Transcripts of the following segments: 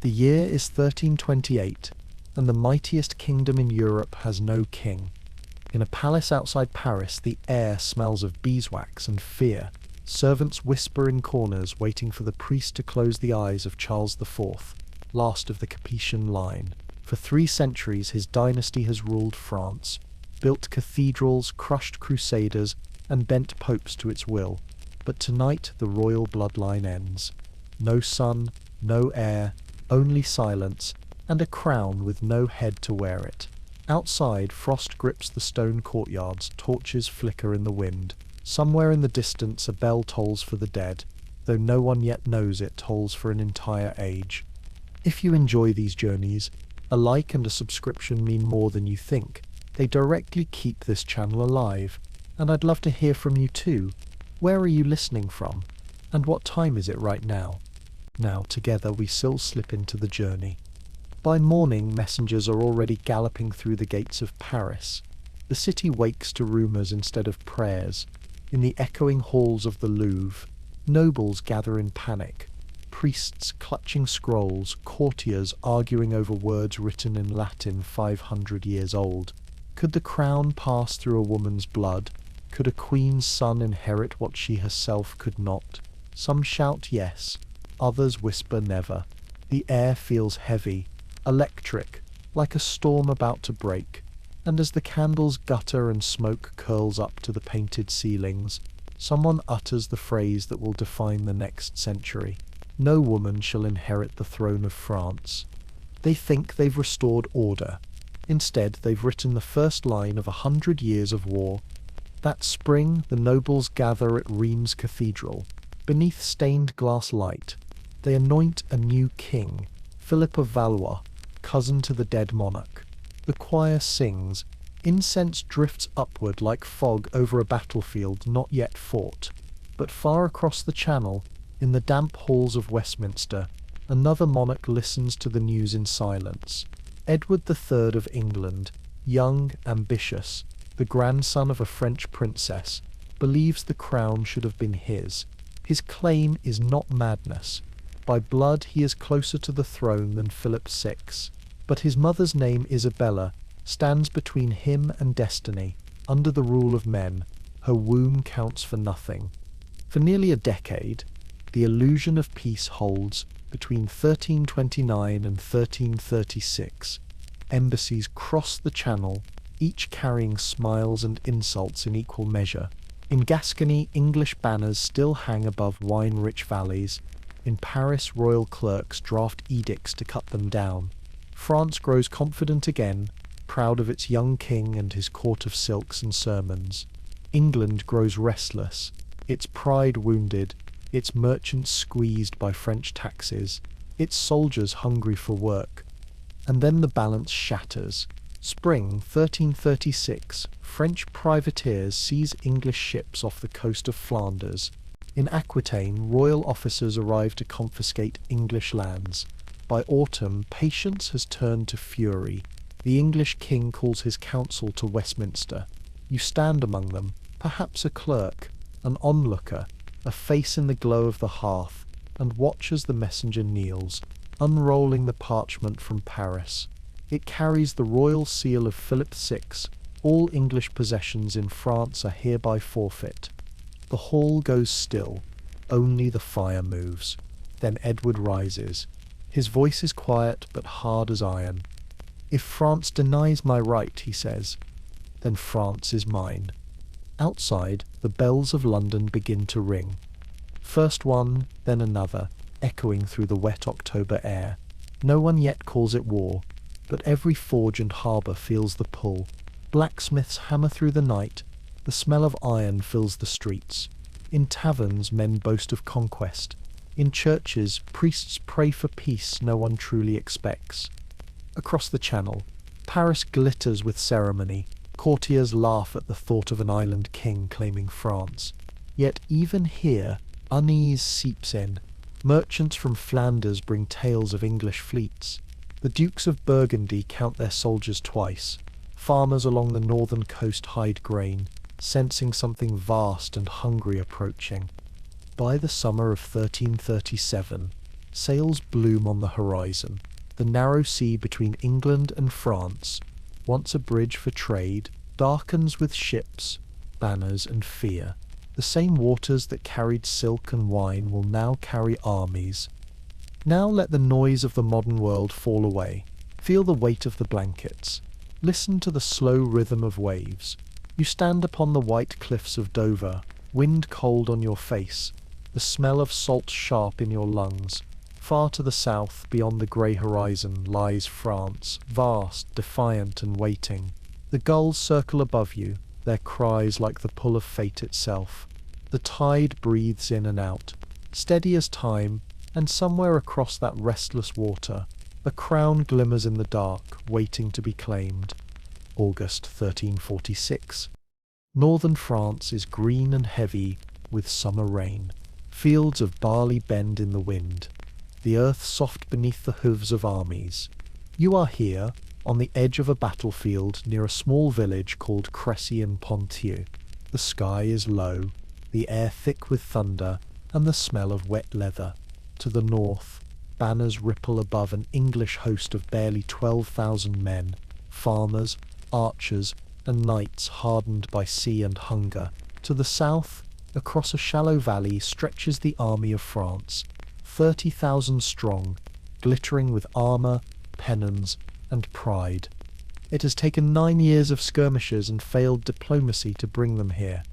The year is 1328, and the mightiest kingdom in Europe has no king. In a palace outside Paris, the air smells of beeswax and fear. Servants whisper in corners, waiting for the priest to close the eyes of Charles IV, last of the Capetian line. For 3 centuries his dynasty has ruled France, built cathedrals, crushed crusaders, and bent popes to its will. But tonight the royal bloodline ends. No son, no heir, only silence, and a crown with no head to wear it. Outside, frost grips the stone courtyards, torches flicker in the wind. Somewhere in the distance a bell tolls for the dead, though no one yet knows it tolls for an entire age. If you enjoy these journeys, a like and a subscription mean more than you think. They directly keep this channel alive, and I'd love to hear from you too. Where are you listening from? And what time is it right now? Now, together we still slip into the journey. By morning, messengers are already galloping through the gates of Paris. The city wakes to rumours instead of prayers. In the echoing halls of the Louvre, nobles gather in panic. Priests clutching scrolls, courtiers arguing over words written in Latin 500 years old. Could the crown pass through a woman's blood? Could a queen's son inherit what she herself could not? Some shout yes, others whisper never. The air feels heavy, electric, like a storm about to break, and as the candles gutter and smoke curls up to the painted ceilings, someone utters the phrase that will define the next century. No woman shall inherit the throne of France. They think they've restored order. Instead, they've written the first line of 100 years of war. That spring, the nobles gather at Reims Cathedral. Beneath stained glass light, they anoint a new king, Philip of Valois, cousin to the dead monarch. The choir sings. Incense drifts upward like fog over a battlefield not yet fought. But far across the Channel, in the damp halls of Westminster, another monarch listens to the news in silence. Edward III of England, young, ambitious, the grandson of a French princess, believes the crown should have been his. His claim is not madness. By blood he is closer to the throne than Philip VI. But his mother's name, Isabella, stands between him and destiny. Under the rule of men, her womb counts for nothing. For nearly a decade, the illusion of peace holds. Between 1329 and 1336, embassies cross the Channel, each carrying smiles and insults in equal measure. In Gascony, English banners still hang above wine-rich valleys. In Paris, royal clerks draft edicts to cut them down. France grows confident again, proud of its young king and his court of silks and sermons. England grows restless, its pride wounded, its merchants squeezed by French taxes, its soldiers hungry for work. And then the balance shatters. Spring 1336, French privateers seize English ships off the coast of Flanders. In Aquitaine, royal officers arrive to confiscate English lands. By autumn, patience has turned to fury. The English king calls his council to Westminster. You stand among them, perhaps a clerk, an onlooker, a face in the glow of the hearth, and watch as the messenger kneels, unrolling the parchment from Paris. It carries the royal seal of Philip VI. All English possessions in France are hereby forfeit. The hall goes still. Only the fire moves. Then Edward rises. His voice is quiet but hard as iron. If France denies my right, he says, then France is mine. Outside, the bells of London begin to ring. First one, then another, echoing through the wet October air. No one yet calls it war, but every forge and harbour feels the pull. Blacksmiths hammer through the night. The smell of iron fills the streets. In taverns, men boast of conquest. In churches, priests pray for peace no one truly expects. Across the Channel, Paris glitters with ceremony. Courtiers laugh at the thought of an island king claiming France. Yet even here, unease seeps in. Merchants from Flanders bring tales of English fleets. The Dukes of Burgundy count their soldiers twice. Farmers along the northern coast hide grain, sensing something vast and hungry approaching. By the summer of 1337, Sails bloom on the horizon. The narrow sea between England and France, once a bridge for trade, darkens with ships, banners, and fear. The same waters that carried silk and wine will now carry armies. Now let the noise of the modern world fall away. Feel the weight of the blankets. Listen to the slow rhythm of waves. You stand upon the white cliffs of Dover, wind cold on your face, the smell of salt sharp in your lungs. Far to the south, beyond the grey horizon, lies France, vast, defiant and waiting. The gulls circle above you, their cries like the pull of fate itself. The tide breathes in and out, steady as time, and somewhere across that restless water, a crown glimmers in the dark, waiting to be claimed. August 1346. Northern France is green and heavy with summer rain. Fields of barley bend in the wind, the earth soft beneath the hooves of armies. You are here, on the edge of a battlefield near a small village called Crécy in Poitiers. The sky is low, the air thick with thunder, and the smell of wet leather. To the north, banners ripple above an English host of barely 12,000 men, farmers, archers, and knights hardened by sea and hunger. To the south, across a shallow valley stretches the army of France, 30,000 strong, glittering with armour, pennons, and pride. It has taken 9 years of skirmishes and failed diplomacy to bring them here.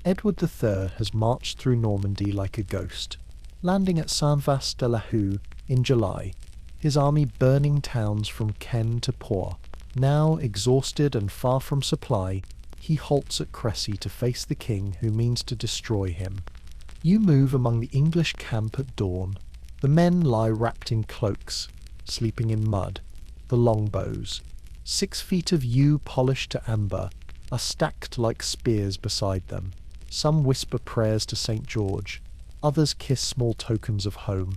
Edward III has marched through Normandy like a ghost, landing at Saint-Vaast-de-la-Hougue in July, his army burning towns from Caen to Poitiers. Now, exhausted and far from supply, he halts at Crécy to face the king who means to destroy him. You move among the English camp at dawn. The men lie wrapped in cloaks, sleeping in mud. The longbows, 6 feet of yew polished to amber, are stacked like spears beside them. Some whisper prayers to St. George, others kiss small tokens of home.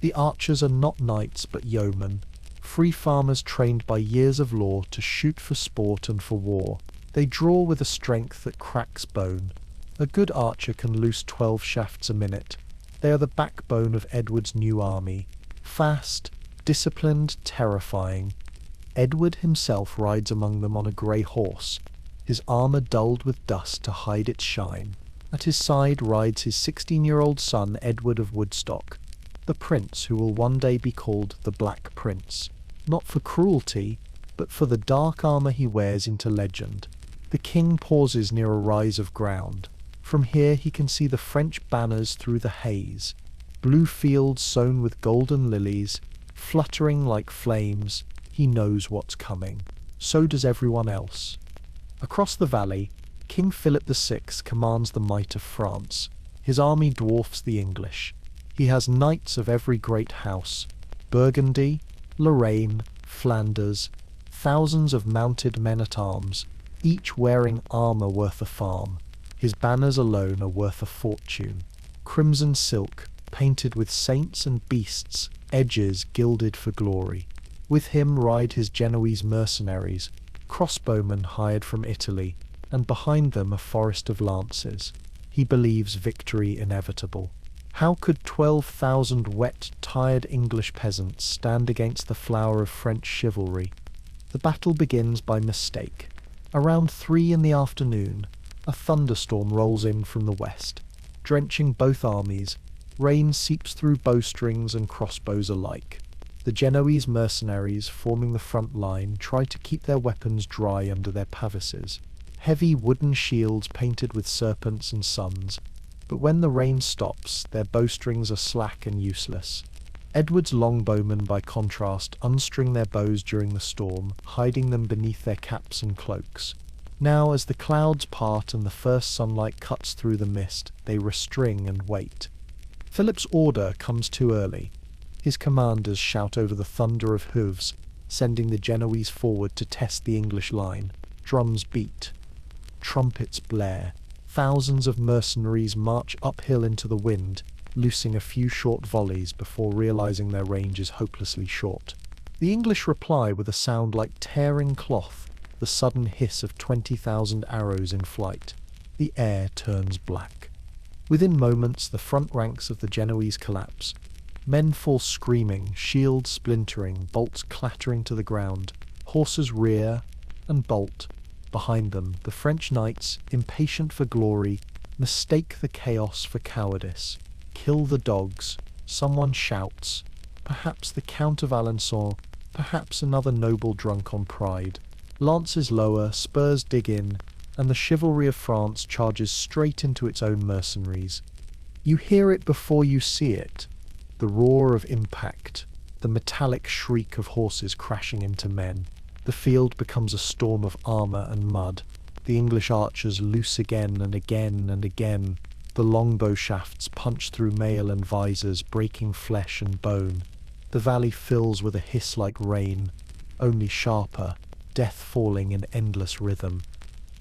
The archers are not knights but yeomen, free farmers trained by years of law to shoot for sport and for war. They draw with a strength that cracks bone. A good archer can loose 12 shafts a minute. They are the backbone of Edward's new army. Fast, disciplined, terrifying. Edward himself rides among them on a grey horse, his armour dulled with dust to hide its shine. At his side rides his 16-year-old son Edward of Woodstock, the prince who will one day be called the Black Prince, not for cruelty, but for the dark armour he wears into legend. The king pauses near a rise of ground. From here he can see the French banners through the haze, blue fields sown with golden lilies, fluttering like flames. He knows what's coming. So does everyone else. Across the valley, King Philip VI commands the might of France. His army dwarfs the English. He has knights of every great house, Burgundy, Lorraine, Flanders, thousands of mounted men-at-arms, each wearing armour worth a farm. His banners alone are worth a fortune. Crimson silk, painted with saints and beasts, edges gilded for glory. With him ride his Genoese mercenaries, crossbowmen hired from Italy, and behind them a forest of lances. He believes victory inevitable. How could 12,000 wet, tired English peasants stand against the flower of French chivalry? The battle begins by mistake. Around 3 in the afternoon, a thunderstorm rolls in from the west, drenching both armies. Rain seeps through bowstrings and crossbows alike. The Genoese mercenaries forming the front line try to keep their weapons dry under their pavises, heavy wooden shields painted with serpents and suns. But when the rain stops, their bowstrings are slack and useless. Edward's longbowmen, by contrast, unstring their bows during the storm, hiding them beneath their caps and cloaks. Now, as the clouds part and the first sunlight cuts through the mist, they restring and wait. Philip's order comes too early. His commanders shout over the thunder of hooves, sending the Genoese forward to test the English line. Drums beat. Trumpets blare. Thousands of mercenaries march uphill into the wind, loosing a few short volleys before realizing their range is hopelessly short. The English reply with a sound like tearing cloth, the sudden hiss of 20,000 arrows in flight. The air turns black. Within moments, the front ranks of the Genoese collapse. Men fall screaming, shields splintering, bolts clattering to the ground. Horses rear and bolt. Behind them, the French knights, impatient for glory, mistake the chaos for cowardice. Kill the dogs. Someone shouts. Perhaps the Count of Alençon, perhaps another noble drunk on pride. Lances lower, spurs dig in, and the chivalry of France charges straight into its own mercenaries. You hear it before you see it. The roar of impact, the metallic shriek of horses crashing into men. The field becomes a storm of armour and mud. The English archers loose again and again and again. The longbow shafts punch through mail and visors, breaking flesh and bone. The valley fills with a hiss like rain, only sharper, death falling in endless rhythm.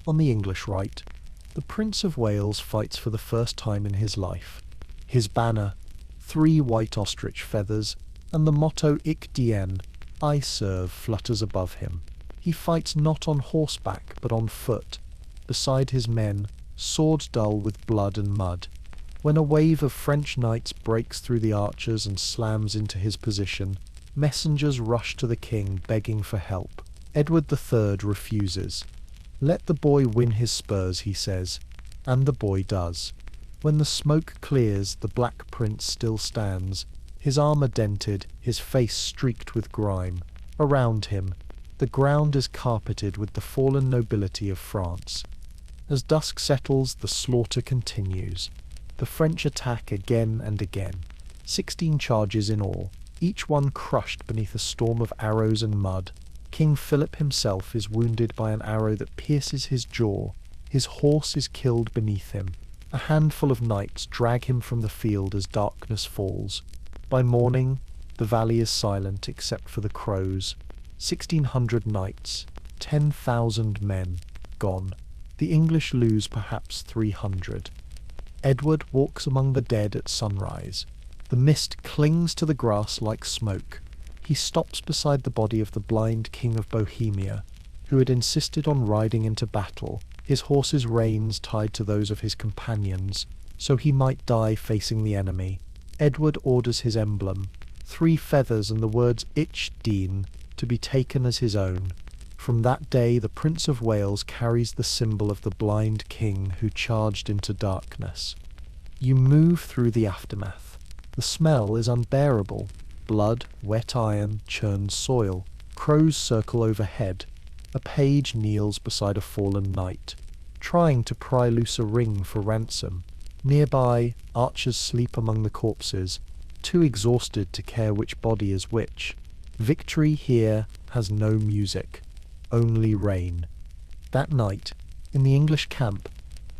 On the English right, the Prince of Wales fights for the first time in his life. His banner, 3 white ostrich feathers, and the motto Ich dien, I serve, flutters above him. He fights not on horseback, but on foot, beside his men, sword dull with blood and mud. When a wave of French knights breaks through the archers and slams into his position, messengers rush to the king begging for help. Edward III refuses. Let the boy win his spurs, he says, and the boy does. When the smoke clears, the Black Prince still stands, his armour dented, his face streaked with grime. Around him, the ground is carpeted with the fallen nobility of France. As dusk settles, the slaughter continues. The French attack again and again. 16 charges in all, each one crushed beneath a storm of arrows and mud. King Philip himself is wounded by an arrow that pierces his jaw. His horse is killed beneath him. A handful of knights drag him from the field as darkness falls. By morning, the valley is silent except for the crows. 1,600 knights, 10,000 men, gone. The English lose perhaps 300. Edward walks among the dead at sunrise. The mist clings to the grass like smoke. He stops beside the body of the blind King of Bohemia, who had insisted on riding into battle, his horse's reins tied to those of his companions, so he might die facing the enemy. Edward orders his emblem, 3 feathers and the words Ich dien, to be taken as his own. From that day the Prince of Wales carries the symbol of the blind king who charged into darkness. You move through the aftermath. The smell is unbearable. Blood, wet iron, churned soil. Crows circle overhead. A page kneels beside a fallen knight, trying to pry loose a ring for ransom. Nearby, archers sleep among the corpses, too exhausted to care which body is which. Victory here has no music, only rain. That night, in the English camp,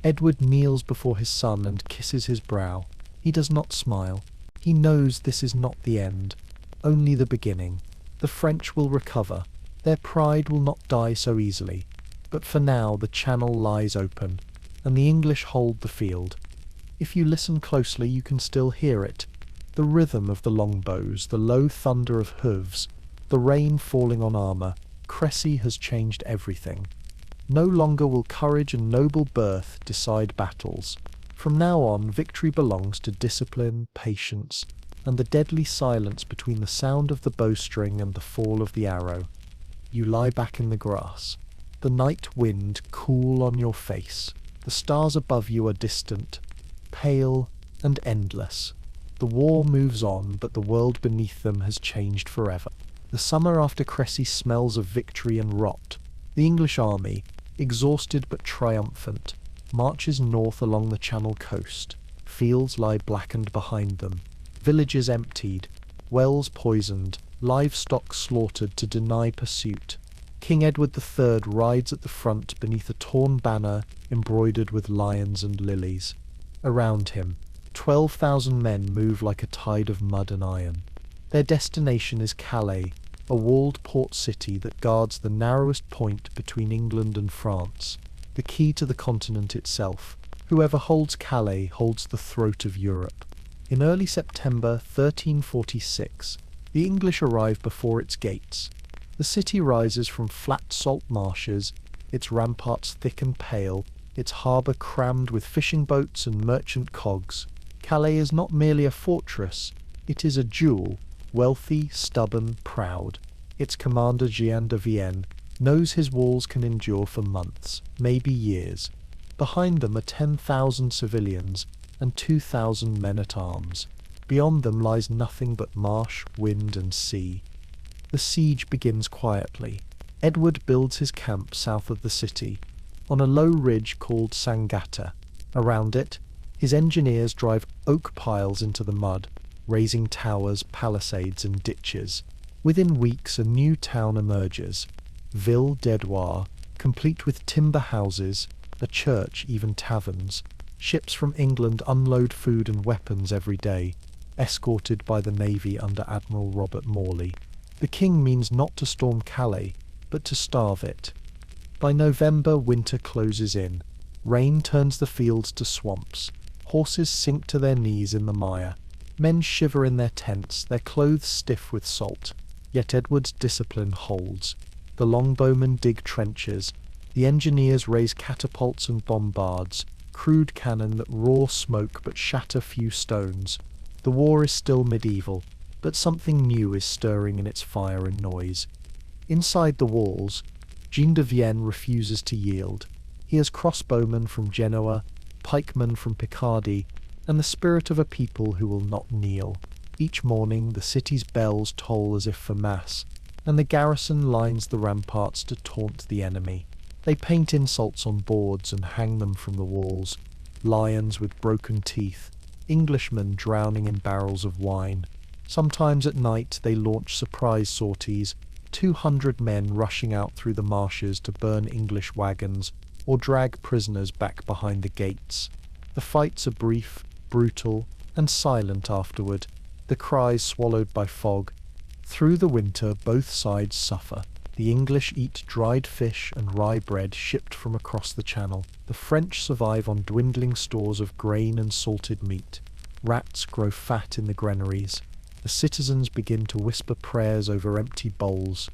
Edward kneels before his son and kisses his brow. He does not smile. He knows this is not the end, only the beginning. The French will recover. Their pride will not die so easily. But for now the Channel lies open, and the English hold the field. If you listen closely you can still hear it. The rhythm of the longbows, the low thunder of hooves, the rain falling on armour. Crécy has changed everything. No longer will courage and noble birth decide battles. From now on, victory belongs to discipline, patience, and the deadly silence between the sound of the bowstring and the fall of the arrow. You lie back in the grass. The night wind cool on your face. The stars above you are distant, pale and endless. The war moves on, but the world beneath them has changed forever. The summer after Crécy smells of victory and rot. The English army, exhausted but triumphant, marches north along the Channel coast. Fields lie blackened behind them, villages emptied, wells poisoned, livestock slaughtered to deny pursuit. King Edward III rides at the front beneath a torn banner embroidered with lions and lilies. Around him, 12,000 men move like a tide of mud and iron. Their destination is Calais, a walled port city that guards the narrowest point between England and France, the key to the continent itself. Whoever holds Calais holds the throat of Europe. In early September 1346, the English arrive before its gates. The city rises from flat salt marshes, its ramparts thick and pale, its harbour crammed with fishing boats and merchant cogs. Calais is not merely a fortress, It is a jewel, wealthy, stubborn, proud. Its commander Jean de Vienne knows his walls can endure for months, maybe years. Behind them are 10,000 civilians and 2,000 men-at-arms. Beyond them lies nothing but marsh, wind and sea. The siege begins quietly. Edward builds his camp south of the city, on a low ridge called Sangata. Around it, his engineers drive oak piles into the mud, raising towers, palisades and ditches. Within weeks a new town emerges, Ville d'Edouard, complete with timber houses, a church, even taverns. Ships from England unload food and weapons every day, escorted by the navy under Admiral Robert Morley. The king means not to storm Calais, but to starve it. By November, winter closes in. Rain turns the fields to swamps. Horses sink to their knees in the mire. Men shiver in their tents, their clothes stiff with salt. Yet Edward's discipline holds. The longbowmen dig trenches. The engineers raise catapults and bombards, crude cannon that roar smoke but shatter few stones. The war is still medieval, but something new is stirring in its fire and noise. Inside the walls, Jean de Vienne refuses to yield. He is crossbowman from Genoa, pikeman from Picardy, and the spirit of a people who will not kneel. Each morning the city's bells toll as if for mass, and the garrison lines the ramparts to taunt the enemy. They paint insults on boards and hang them from the walls. Lions with broken teeth, Englishmen drowning in barrels of wine. Sometimes at night they launch surprise sorties, 200 men rushing out through the marshes to burn English wagons or drag prisoners back behind the gates. The fights are brief, brutal, and silent afterward, the cries swallowed by fog. Through the winter both sides suffer. The English eat dried fish and rye bread shipped from across the Channel. The French survive on dwindling stores of grain and salted meat. Rats grow fat in the granaries. The citizens begin to whisper prayers over empty bowls.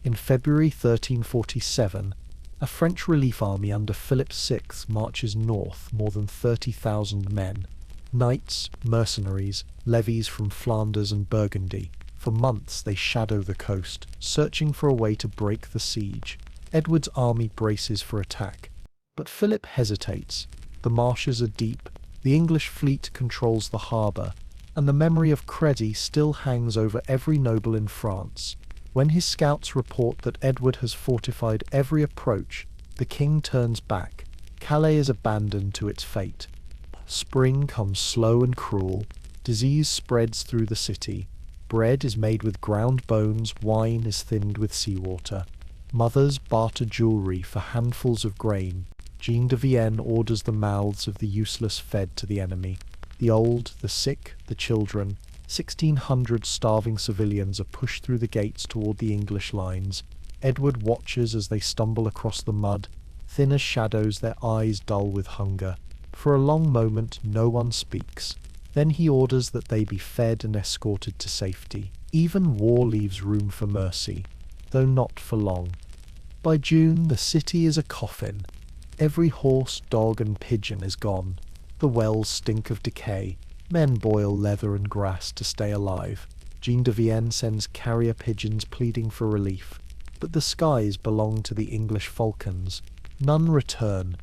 In February 1347, a French relief army under Philip VI marches north, more than 30,000 men. Knights, mercenaries, levies from Flanders and Burgundy. For months they shadow the coast, searching for a way to break the siege. Edward's army braces for attack, but Philip hesitates. The marshes are deep, the English fleet controls the harbour, and the memory of Crécy still hangs over every noble in France. When his scouts report that Edward has fortified every approach, the king turns back. Calais is abandoned to its fate. Spring comes slow and cruel. Disease spreads through the city. Bread is made with ground bones, wine is thinned with seawater. Mothers barter jewellery for handfuls of grain. Jean de Vienne orders the mouths of the useless fed to the enemy. The old, the sick, the children, 1,600 starving civilians are pushed through the gates toward the English lines. Edward watches as they stumble across the mud, thin as shadows, their eyes dull with hunger. For a long moment no one speaks. Then he orders that they be fed and escorted to safety. Even war leaves room for mercy, though not for long. By June the city is a coffin. Every horse, dog and pigeon is gone. The wells stink of decay. Men boil leather and grass to stay alive. Jean de Vienne sends carrier pigeons pleading for relief. But the skies belong to the English falcons. None return.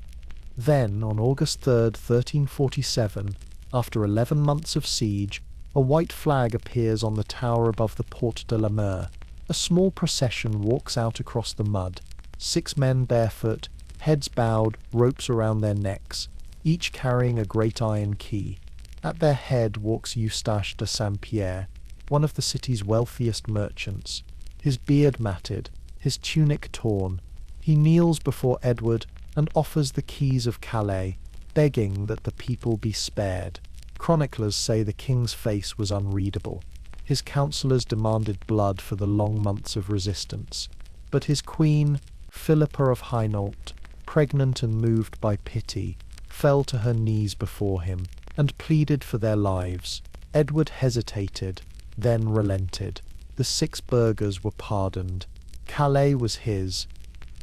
Then, on August 3rd, 1347, after 11 months of siege, a white flag appears on the tower above the Porte de la Mer. A small procession walks out across the mud. 6 men barefoot, heads bowed, ropes around their necks, each carrying a great iron key. At their head walks Eustache de Saint-Pierre, one of the city's wealthiest merchants. His beard matted, his tunic torn. He kneels before Edward and offers the keys of Calais, begging that the people be spared. Chroniclers say the king's face was unreadable. His councillors demanded blood for the long months of resistance. But his queen, Philippa of Hainault, pregnant and moved by pity, fell to her knees before him and pleaded for their lives. Edward hesitated, then relented. The 6 burghers were pardoned. Calais was his.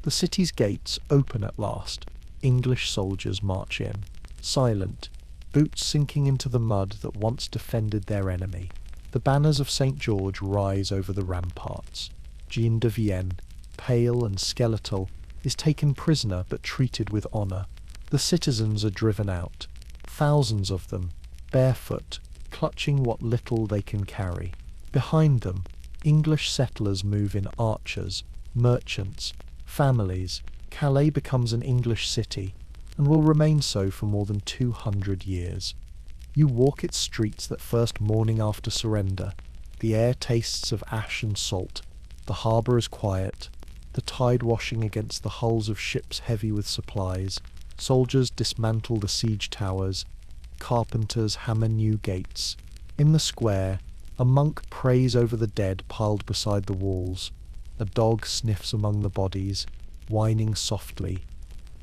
The city's gates open at last. English soldiers march in, silent, boots sinking into the mud that once defended their enemy. The banners of St. George rise over the ramparts. Jean de Vienne, pale and skeletal, is taken prisoner but treated with honour. The citizens are driven out, thousands of them, barefoot, clutching what little they can carry. Behind them, English settlers move in archers, merchants, families. Calais becomes an English city, and will remain so for more than 200 years. You walk its streets that first morning after surrender. The air tastes of ash and salt. The harbour is quiet, the tide washing against the hulls of ships heavy with supplies. Soldiers dismantle the siege towers. Carpenters hammer new gates. In the square, a monk prays over the dead piled beside the walls. A dog sniffs among the bodies, whining softly.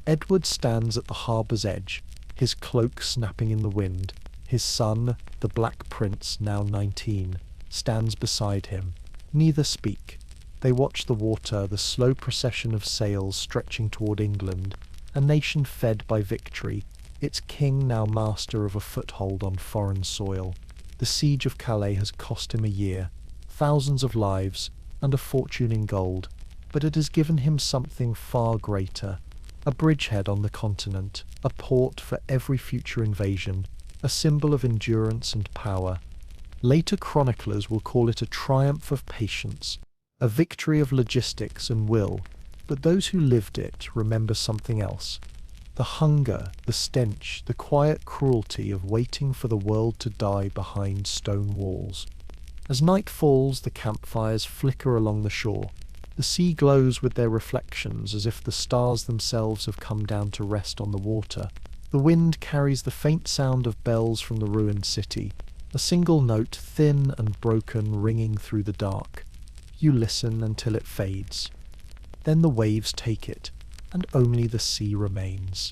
Edward stands at the harbour's edge, his cloak snapping in the wind. His son, the Black Prince, now 19, stands beside him. Neither speak. They watch the water, the slow procession of sails stretching toward England, a nation fed by victory, its king now master of a foothold on foreign soil. The Siege of Calais has cost him a year, thousands of lives, and a fortune in gold, but it has given him something far greater, a bridgehead on the continent, a port for every future invasion, a symbol of endurance and power. Later chroniclers will call it a triumph of patience, a victory of logistics and will, but those who lived it remember something else. The hunger, the stench, the quiet cruelty of waiting for the world to die behind stone walls. As night falls, the campfires flicker along the shore. The sea glows with their reflections as if the stars themselves have come down to rest on the water. The wind carries the faint sound of bells from the ruined city, a single note, thin and broken, ringing through the dark. You listen until it fades. Then the waves take it, and only the sea remains.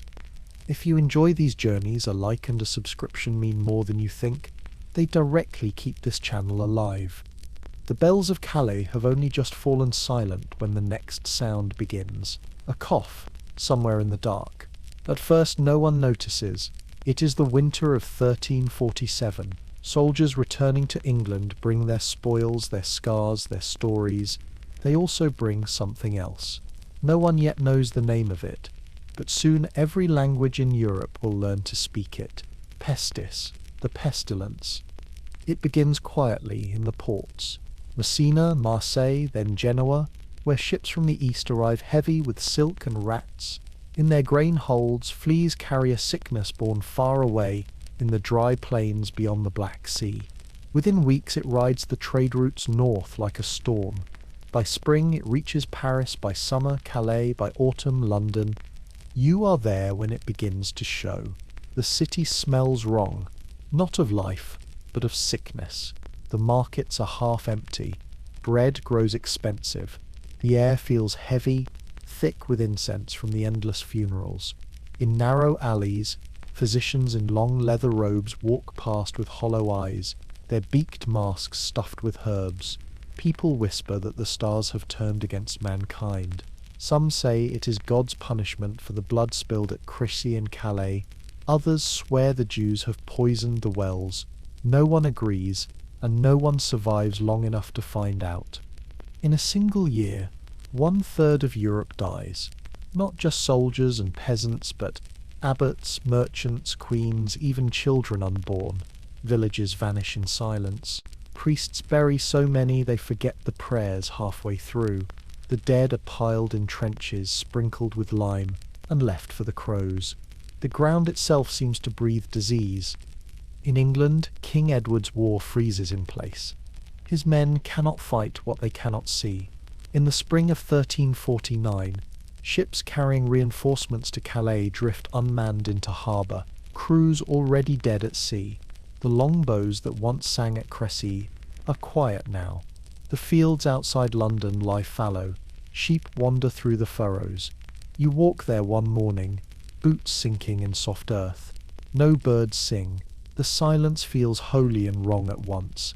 If you enjoy these journeys, a like and a subscription mean more than you think. They directly keep this channel alive. The bells of Calais have only just fallen silent when the next sound begins. A cough, somewhere in the dark. At first no one notices. It is the winter of 1347. Soldiers returning to England bring their spoils, their scars, their stories. They also bring something else. No one yet knows the name of it, but soon every language in Europe will learn to speak it. Pestis, the pestilence. It begins quietly in the ports. Messina, Marseille, then Genoa, where ships from the east arrive heavy with silk and rats. In their grain holds, fleas carry a sickness borne far away in the dry plains beyond the Black Sea. Within weeks it rides the trade routes north like a storm. By spring it reaches Paris, by summer Calais, by autumn London. You are there when it begins to show. The city smells wrong, not of life, but of sickness. The markets are half empty. Bread grows expensive. The air feels heavy, thick with incense from the endless funerals. In narrow alleys, physicians in long leather robes walk past with hollow eyes, their beaked masks stuffed with herbs. People whisper that the stars have turned against mankind. Some say it is God's punishment for the blood spilled at Crécy and Calais. Others swear the Jews have poisoned the wells. No one agrees, and no one survives long enough to find out. In a single year, 1/3 of Europe dies. Not just soldiers and peasants, but abbots, merchants, queens, even children unborn. Villages vanish in silence. Priests bury so many they forget the prayers halfway through. The dead are piled in trenches, sprinkled with lime, and left for the crows. The ground itself seems to breathe disease. In England, King Edward's war freezes in place. His men cannot fight what they cannot see. In the spring of 1349, ships carrying reinforcements to Calais drift unmanned into harbour, crews already dead at sea. The longbows that once sang at Crécy are quiet now. The fields outside London lie fallow. Sheep wander through the furrows. You walk there one morning, boots sinking in soft earth. No birds sing. The silence feels holy and wrong at once.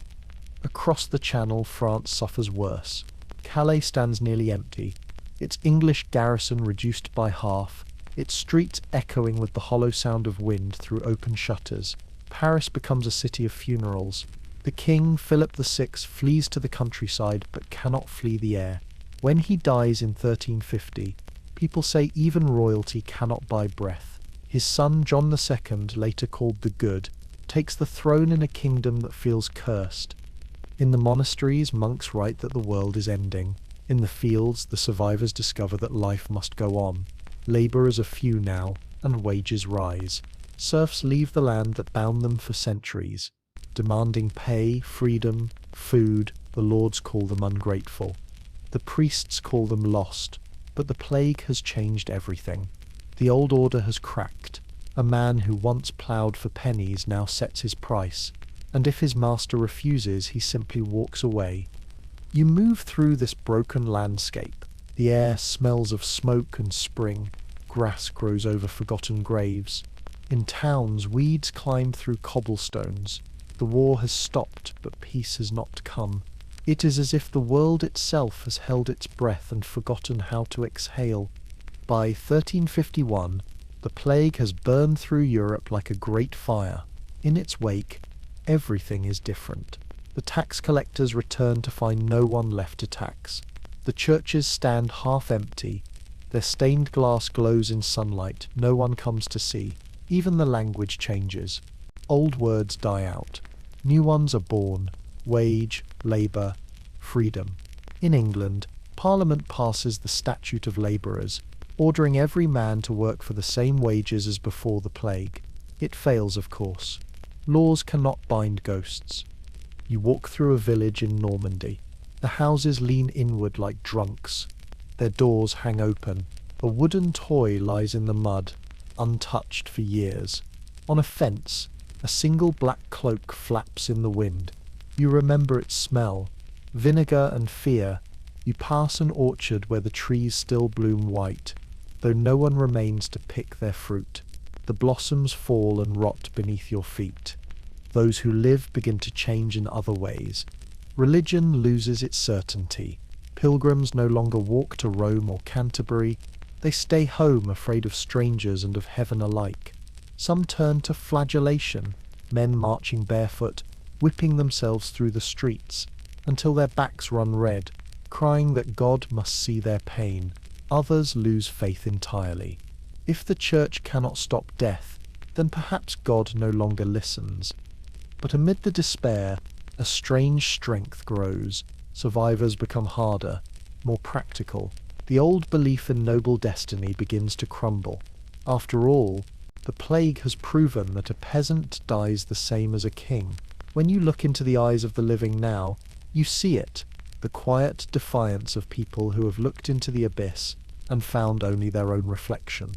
Across the Channel, France suffers worse. Calais stands nearly empty, its English garrison reduced by half, its streets echoing with the hollow sound of wind through open shutters. Paris becomes a city of funerals. The king, Philip VI, flees to the countryside but cannot flee the air. When he dies in 1350, people say even royalty cannot buy breath. His son John II, later called the Good, takes the throne in a kingdom that feels cursed. In the monasteries, monks write that the world is ending. In the fields, the survivors discover that life must go on. Labourers are few now, and wages rise. Serfs leave the land that bound them for centuries, demanding pay, freedom, food. The lords call them ungrateful. The priests call them lost. But the plague has changed everything. The old order has cracked. A man who once ploughed for pennies now sets his price, and if his master refuses, he simply walks away. You move through this broken landscape. The air smells of smoke and spring. Grass grows over forgotten graves. In towns, weeds climb through cobblestones. The war has stopped, but peace has not come. It is as if the world itself has held its breath and forgotten how to exhale. By 1351, the plague has burned through Europe like a great fire. In its wake, everything is different. The tax collectors return to find no one left to tax. The churches stand half empty. Their stained glass glows in sunlight. No one comes to see. Even the language changes. Old words die out. New ones are born. Wage, labour, freedom. In England, Parliament passes the Statute of Labourers, ordering every man to work for the same wages as before the plague. It fails, of course. Laws cannot bind ghosts. You walk through a village in Normandy. The houses lean inward like drunks. Their doors hang open. A wooden toy lies in the mud, untouched for years. On a fence, a single black cloak flaps in the wind. You remember its smell, vinegar and fear. You pass an orchard where the trees still bloom white, though no one remains to pick their fruit. The blossoms fall and rot beneath your feet. Those who live begin to change in other ways. Religion loses its certainty. Pilgrims no longer walk to Rome or Canterbury. They stay home, afraid of strangers and of heaven alike. Some turn to flagellation, men marching barefoot, whipping themselves through the streets until their backs run red, crying that God must see their pain. Others lose faith entirely. If the church cannot stop death, then perhaps God no longer listens. But amid the despair, a strange strength grows. Survivors become harder, more practical. The old belief in noble destiny begins to crumble. After all, the plague has proven that a peasant dies the same as a king. When you look into the eyes of the living now, you see it, the quiet defiance of people who have looked into the abyss and found only their own reflection.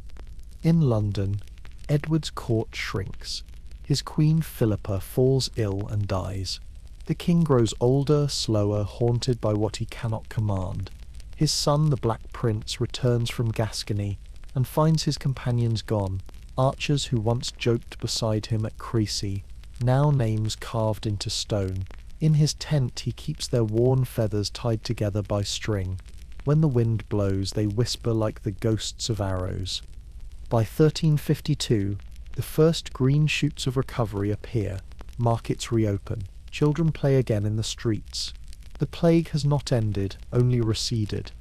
In London, Edward's court shrinks. His queen Philippa falls ill and dies. The king grows older, slower, haunted by what he cannot command. His son, the Black Prince, returns from Gascony and finds his companions gone. Archers who once joked beside him at Crécy, now names carved into stone. In his tent he keeps their worn feathers tied together by string. When the wind blows, they whisper like the ghosts of arrows. By 1352, the first green shoots of recovery appear. Markets reopen. Children play again in the streets. The plague has not ended, only receded.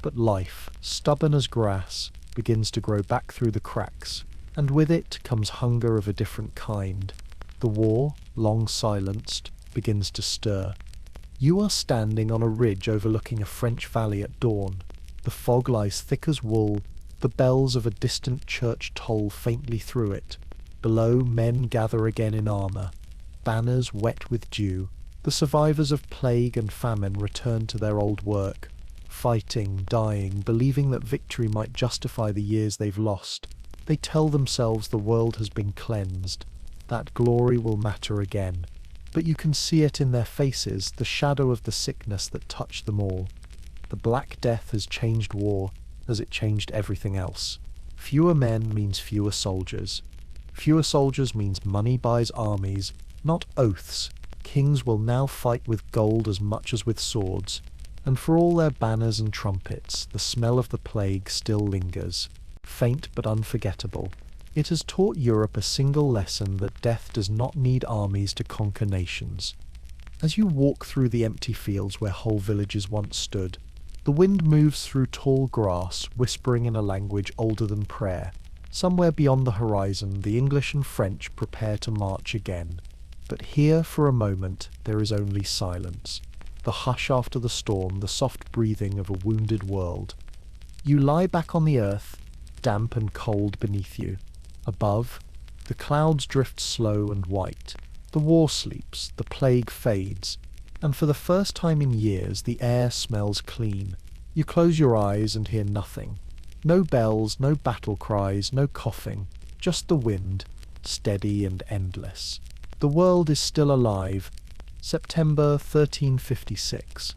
But life, stubborn as grass, begins to grow back through the cracks, and with it comes hunger of a different kind. The war, long silenced, begins to stir. You are standing on a ridge overlooking a French valley at dawn. The fog lies thick as wool. The bells of a distant church toll faintly through it. Below, men gather again in armour, banners wet with dew. The survivors of plague and famine return to their old work, fighting, dying, believing that victory might justify the years they've lost. They tell themselves the world has been cleansed, that glory will matter again. But you can see it in their faces, the shadow of the sickness that touched them all. The Black Death has changed war, as it changed everything else. Fewer men means fewer soldiers. Fewer soldiers means money buys armies, not oaths. Kings will now fight with gold as much as with swords. And for all their banners and trumpets, the smell of the plague still lingers, faint but unforgettable. It has taught Europe a single lesson, that death does not need armies to conquer nations. As you walk through the empty fields where whole villages once stood, the wind moves through tall grass, whispering in a language older than prayer. Somewhere beyond the horizon, the English and French prepare to march again. But here, for a moment, there is only silence. The hush after the storm, the soft breathing of a wounded world. You lie back on the earth, damp and cold beneath you. Above, the clouds drift slow and white. The war sleeps, the plague fades, and for the first time in years the air smells clean. You close your eyes and hear nothing. No bells, no battle cries, no coughing, just the wind, steady and endless. The world is still alive. September 1356.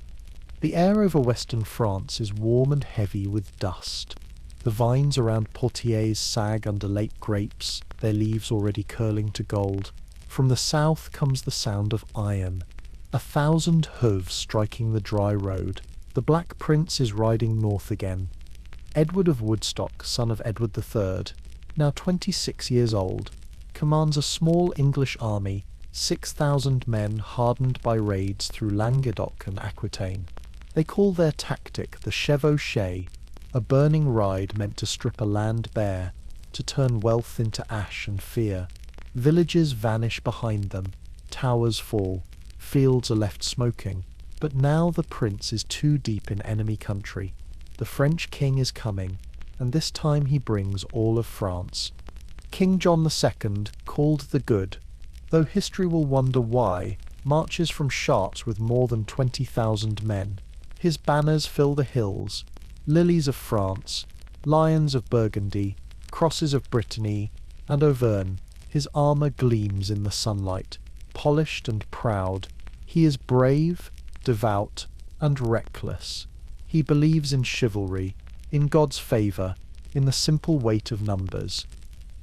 The air over western France is warm and heavy with dust. The vines around Poitiers sag under late grapes, their leaves already curling to gold. From the south comes the sound of iron. 1,000 hooves striking the dry road. The Black Prince is riding north again. Edward of Woodstock, son of Edward III, now 26 years old, commands a small English army, 6,000 men hardened by raids through Languedoc and Aquitaine. They call their tactic the chevauchée, a burning ride meant to strip a land bare, to turn wealth into ash and fear. Villages vanish behind them, towers fall, fields are left smoking. But now the prince is too deep in enemy country. The French king is coming, and this time he brings all of France. King John II, called the Good, though history will wonder why, marches from Chartres with more than 20,000 men. His banners fill the hills, lilies of France, lions of Burgundy, crosses of Brittany, and Auvergne. His armour gleams in the sunlight, polished and proud. He is brave, devout, and reckless. He believes in chivalry, in God's favour, in the simple weight of numbers.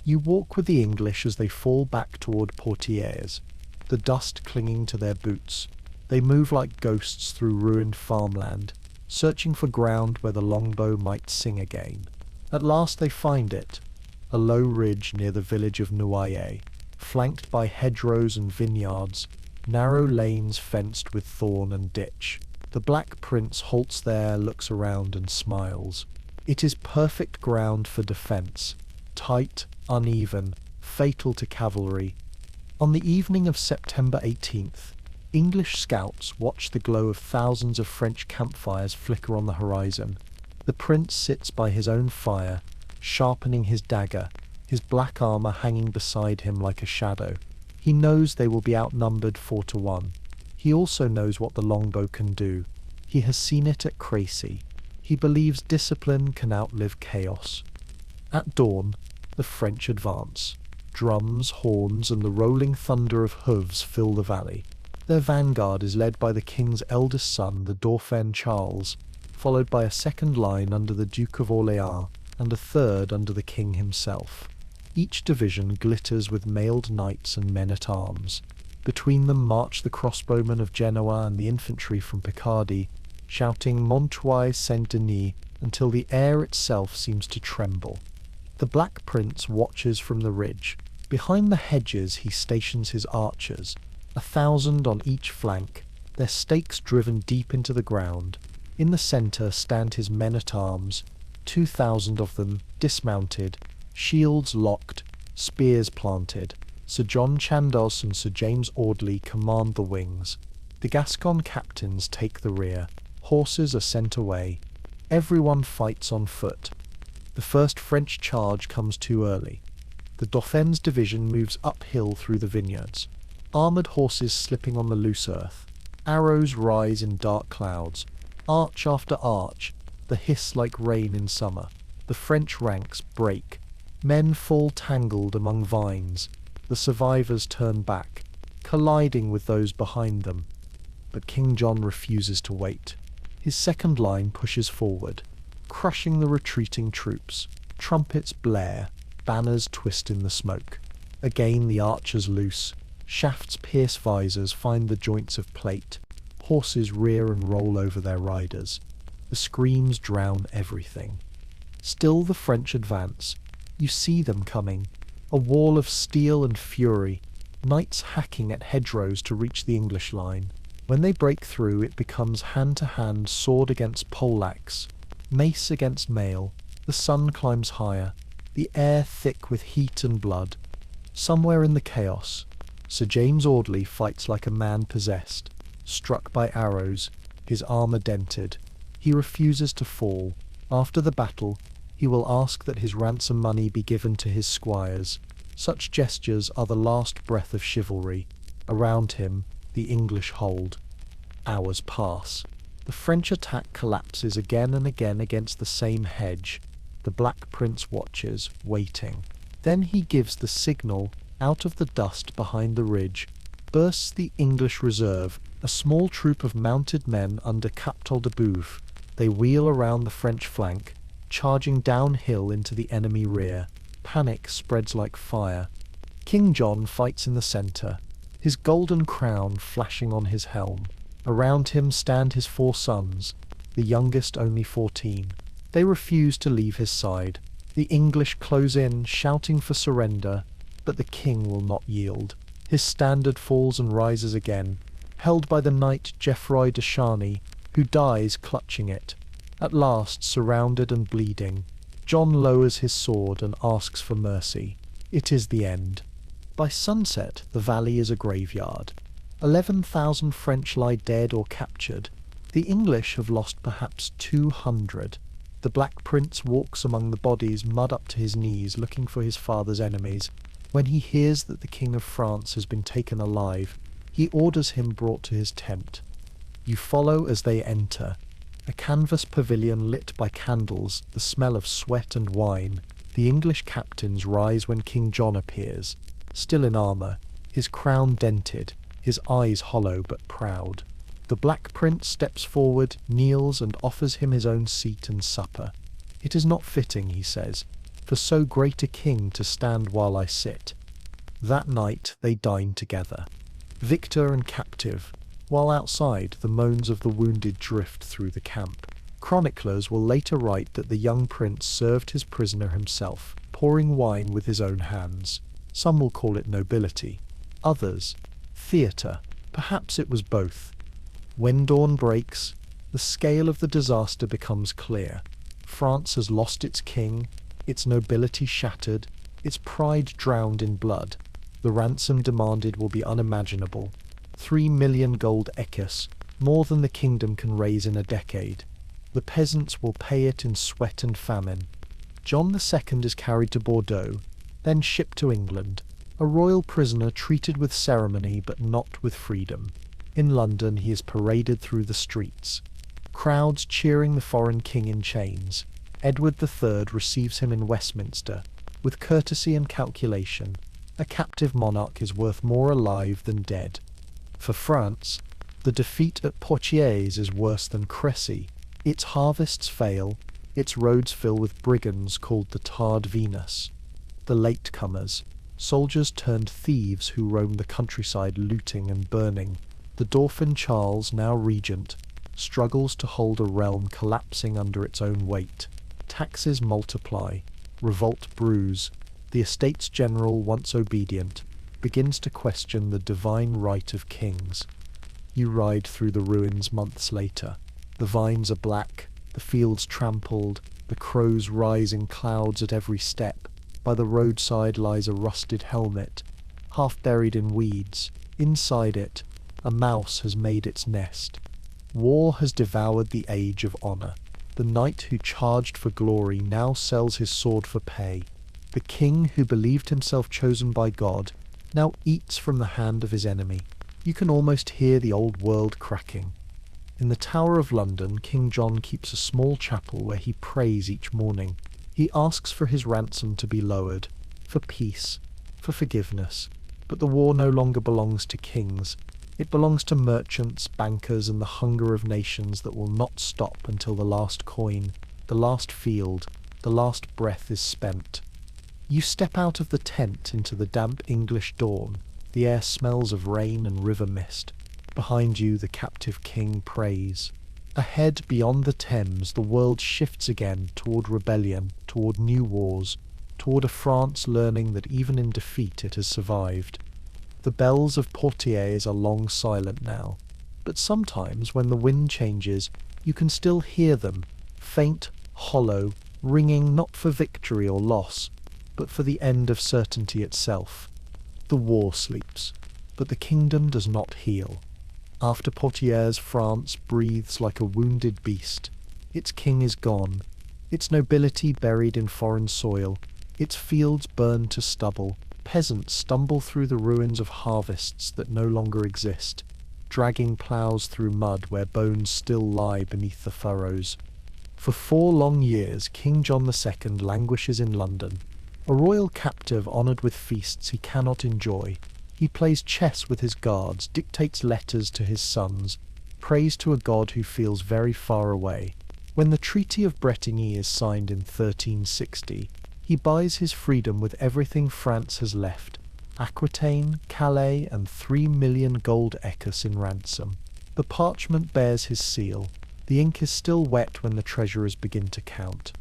You walk with the English as they fall back toward Poitiers, the dust clinging to their boots. They move like ghosts through ruined farmland, searching for ground where the longbow might sing again. At last they find it, a low ridge near the village of Noailles, flanked by hedgerows and vineyards, narrow lanes fenced with thorn and ditch. The Black Prince halts there, looks around and smiles. It is perfect ground for defence, tight, uneven, fatal to cavalry. On the evening of September 18th, English scouts watch the glow of thousands of French campfires flicker on the horizon. The prince sits by his own fire, sharpening his dagger, his black armour hanging beside him like a shadow. He knows they will be outnumbered 4-1. He also knows what the longbow can do. He has seen it at Crécy. He believes discipline can outlive chaos. At dawn, the French advance. Drums, horns, and the rolling thunder of hooves fill the valley. Their vanguard is led by the king's eldest son, the Dauphin Charles, followed by a second line under the Duke of Orléans, and a third under the king himself. Each division glitters with mailed knights and men-at-arms. Between them march the crossbowmen of Genoa and the infantry from Picardy, shouting Montois Saint-Denis until the air itself seems to tremble. The Black Prince watches from the ridge. Behind the hedges he stations his archers, 1,000 on each flank, their stakes driven deep into the ground. In the centre stand his men-at-arms, 2,000 of them, dismounted, shields locked, spears planted. Sir John Chandos and Sir James Audley command the wings. The Gascon captains take the rear. Horses are sent away. Everyone fights on foot. The first French charge comes too early. The Dauphin's division moves uphill through the vineyards. Armoured horses slipping on the loose earth. Arrows rise in dark clouds. Arch after arch, the hiss like rain in summer. The French ranks break. Men fall tangled among vines. The survivors turn back, colliding with those behind them. But King John refuses to wait. His second line pushes forward, crushing the retreating troops. Trumpets blare, banners twist in the smoke. Again the archers loose. Shafts pierce visors, find the joints of plate. Horses rear and roll over their riders. The screams drown everything. Still the French advance. You see them coming. A wall of steel and fury. Knights hacking at hedgerows to reach the English line. When they break through, it becomes hand-to-hand, sword against poleaxe, mace against mail. The sun climbs higher, the air thick with heat and blood. Somewhere in the chaos, Sir James Audley fights like a man possessed, struck by arrows, his armour dented. He refuses to fall. After the battle, he will ask that his ransom money be given to his squires. Such gestures are the last breath of chivalry. Around him, the English hold. Hours pass. The French attack collapses again and again against the same hedge. The Black Prince watches, waiting. Then he gives the signal. Out of the dust behind the ridge bursts the English reserve, a small troop of mounted men under Captal de Boeuf. They wheel around the French flank, charging downhill into the enemy rear. Panic spreads like fire. King John fights in the centre, his golden crown flashing on his helm. Around him stand his 4 sons, the youngest only 14. They refuse to leave his side. The English close in, shouting for surrender, but the king will not yield. His standard falls and rises again, held by the knight Geoffroy de Charny, who dies clutching it. At last, surrounded and bleeding, John lowers his sword and asks for mercy. It is the end. By sunset, the valley is a graveyard. 11,000 French lie dead or captured. The English have lost perhaps 200. The Black Prince walks among the bodies, mud up to his knees, looking for his father's enemies. When he hears that the King of France has been taken alive, he orders him brought to his tent. You follow as they enter. A canvas pavilion lit by candles, the smell of sweat and wine. The English captains rise when King John appears, still in armour, his crown dented, his eyes hollow but proud. The Black Prince steps forward, kneels, and offers him his own seat and supper. It is not fitting, he says, for so great a king to stand while I sit. That night they dine together, victor and captive, while outside the moans of the wounded drift through the camp. Chroniclers will later write that the young prince served his prisoner himself, pouring wine with his own hands. Some will call it nobility, others theatre. Perhaps it was both. When dawn breaks, the scale of the disaster becomes clear. France has lost its king, its nobility shattered, its pride drowned in blood. The ransom demanded will be unimaginable. 3 million gold écus, more than the kingdom can raise in a decade. The peasants will pay it in sweat and famine. John II is carried to Bordeaux, then shipped to England, a royal prisoner treated with ceremony but not with freedom. In London he is paraded through the streets, crowds cheering the foreign king in chains. Edward III receives him in Westminster, with courtesy and calculation. A captive monarch is worth more alive than dead. For France, the defeat at Poitiers is worse than Crécy. Its harvests fail, its roads fill with brigands called the Tarred Venus. The latecomers, soldiers turned thieves who roam the countryside looting and burning. The Dauphin Charles, now regent, struggles to hold a realm collapsing under its own weight. Taxes multiply, revolt brews. The Estates General, once obedient, begins to question the divine right of kings. You ride through the ruins months later. The vines are black, the fields trampled, the crows rise in clouds at every step. By the roadside lies a rusted helmet, half buried in weeds. Inside it, a mouse has made its nest. War has devoured the age of honour. The knight who charged for glory now sells his sword for pay. The king who believed himself chosen by God now eats from the hand of his enemy. You can almost hear the old world cracking. In the Tower of London, King John keeps a small chapel where he prays each morning. He asks for his ransom to be lowered, for peace, for forgiveness. But the war no longer belongs to kings. It belongs to merchants, bankers, and the hunger of nations that will not stop until the last coin, the last field, the last breath is spent. You step out of the tent into the damp English dawn. The air smells of rain and river mist. Behind you, the captive king prays. Ahead, beyond the Thames, the world shifts again toward rebellion, toward new wars, toward a France learning that even in defeat it has survived. The bells of Poitiers are long silent now. But sometimes, when the wind changes, you can still hear them, faint, hollow, ringing not for victory or loss, but for the end of certainty itself. The war sleeps, but the kingdom does not heal. After Poitiers, France breathes like a wounded beast. Its king is gone, its nobility buried in foreign soil, its fields burned to stubble. Peasants stumble through the ruins of harvests that no longer exist, dragging ploughs through mud where bones still lie beneath the furrows. For 4 long years, King John II languishes in London, a royal captive honoured with feasts he cannot enjoy. He plays chess with his guards, dictates letters to his sons, prays to a god who feels very far away. When the Treaty of Bretigny is signed in 1360, he buys his freedom with everything France has left: Aquitaine, Calais, and 3 million gold écus in ransom. The parchment bears his seal. The ink is still wet when the treasurers begin to count.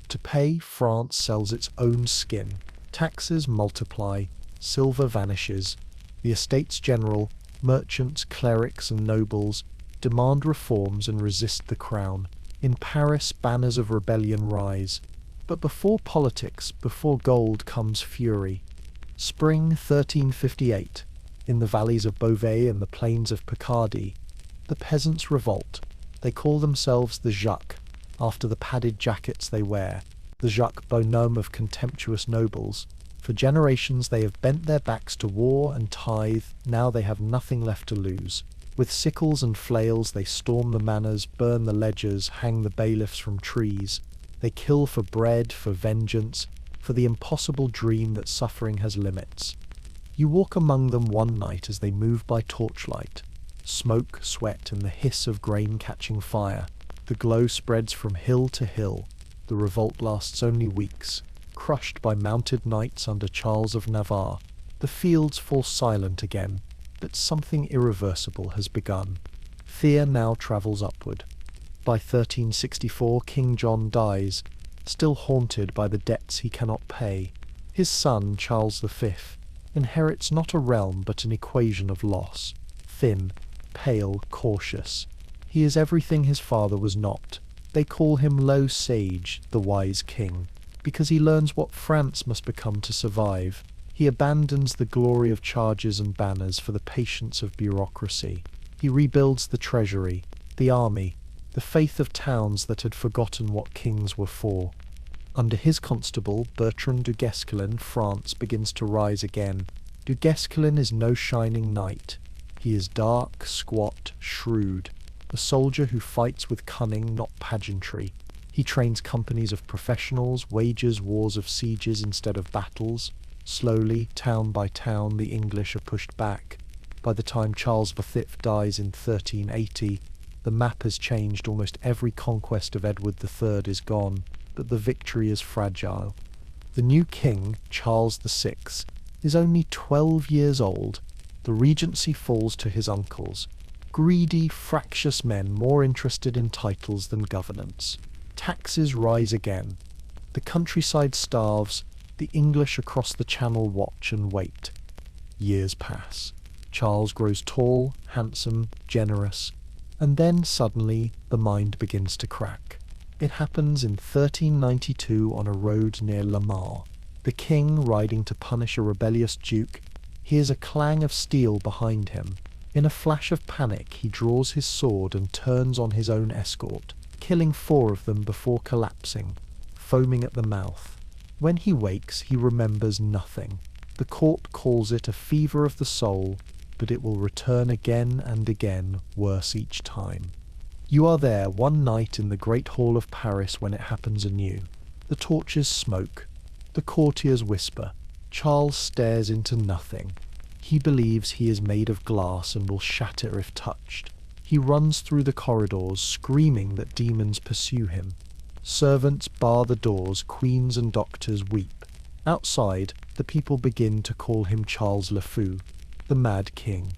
To pay, France sells its own skin. Taxes multiply, silver vanishes. The Estates General, merchants, clerics, and nobles demand reforms and resist the crown. In Paris, banners of rebellion rise. But before politics, before gold, comes fury. Spring 1358. In the valleys of Beauvais and the plains of Picardy, the peasants revolt. They call themselves the Jacques, after the padded jackets they wear, the Jacques bonhomme of contemptuous nobles. For generations they have bent their backs to war and tithe, now they have nothing left to lose. With sickles and flails they storm the manors, burn the ledgers, hang the bailiffs from trees. They kill for bread, for vengeance, for the impossible dream that suffering has limits. You walk among them one night as they move by torchlight. Smoke, sweat, and the hiss of grain catching fire. The glow spreads from hill to hill. The revolt lasts only weeks. Crushed by mounted knights under Charles of Navarre, the fields fall silent again, but something irreversible has begun. Fear now travels upward. By 1364, King John dies, still haunted by the debts he cannot pay. His son, Charles V, inherits not a realm but an equation of loss. Thin, pale, cautious. He is everything his father was not. They call him Low Sage, the wise king, because he learns what France must become to survive. He abandons the glory of charges and banners for the patience of bureaucracy. He rebuilds the treasury, the army, the faith of towns that had forgotten what kings were for. Under his constable, Bertrand du Guesclin, France begins to rise again. Du Guesclin is no shining knight. He is dark, squat, shrewd, a soldier who fights with cunning, not pageantry. He trains companies of professionals, wages wars of sieges instead of battles. Slowly, town by town, the English are pushed back. By the time Charles V dies in 1380, the map has changed. Almost every conquest of Edward III is gone, but the victory is fragile. The new king, Charles VI, is only 12 years old. The regency falls to his uncles, greedy, fractious men more interested in titles than governance. Taxes rise again. The countryside starves. The English across the Channel watch and wait. Years pass. Charles grows tall, handsome, generous, and then suddenly the mind begins to crack. It happens in 1392 on a road near Le Mans. The king, riding to punish a rebellious duke, hears a clang of steel behind him. In a flash of panic, he draws his sword and turns on his own escort, killing 4 of them before collapsing, foaming at the mouth. When he wakes, he remembers nothing. The court calls it a fever of the soul, but it will return again and again, worse each time. You are there one night in the great hall of Paris when it happens anew. The torches smoke. The courtiers whisper. Charles stares into nothing. He believes he is made of glass and will shatter if touched. He runs through the corridors, screaming that demons pursue him. Servants bar the doors, queens and doctors weep. Outside, the people begin to call him Charles Le Fou, the Mad King.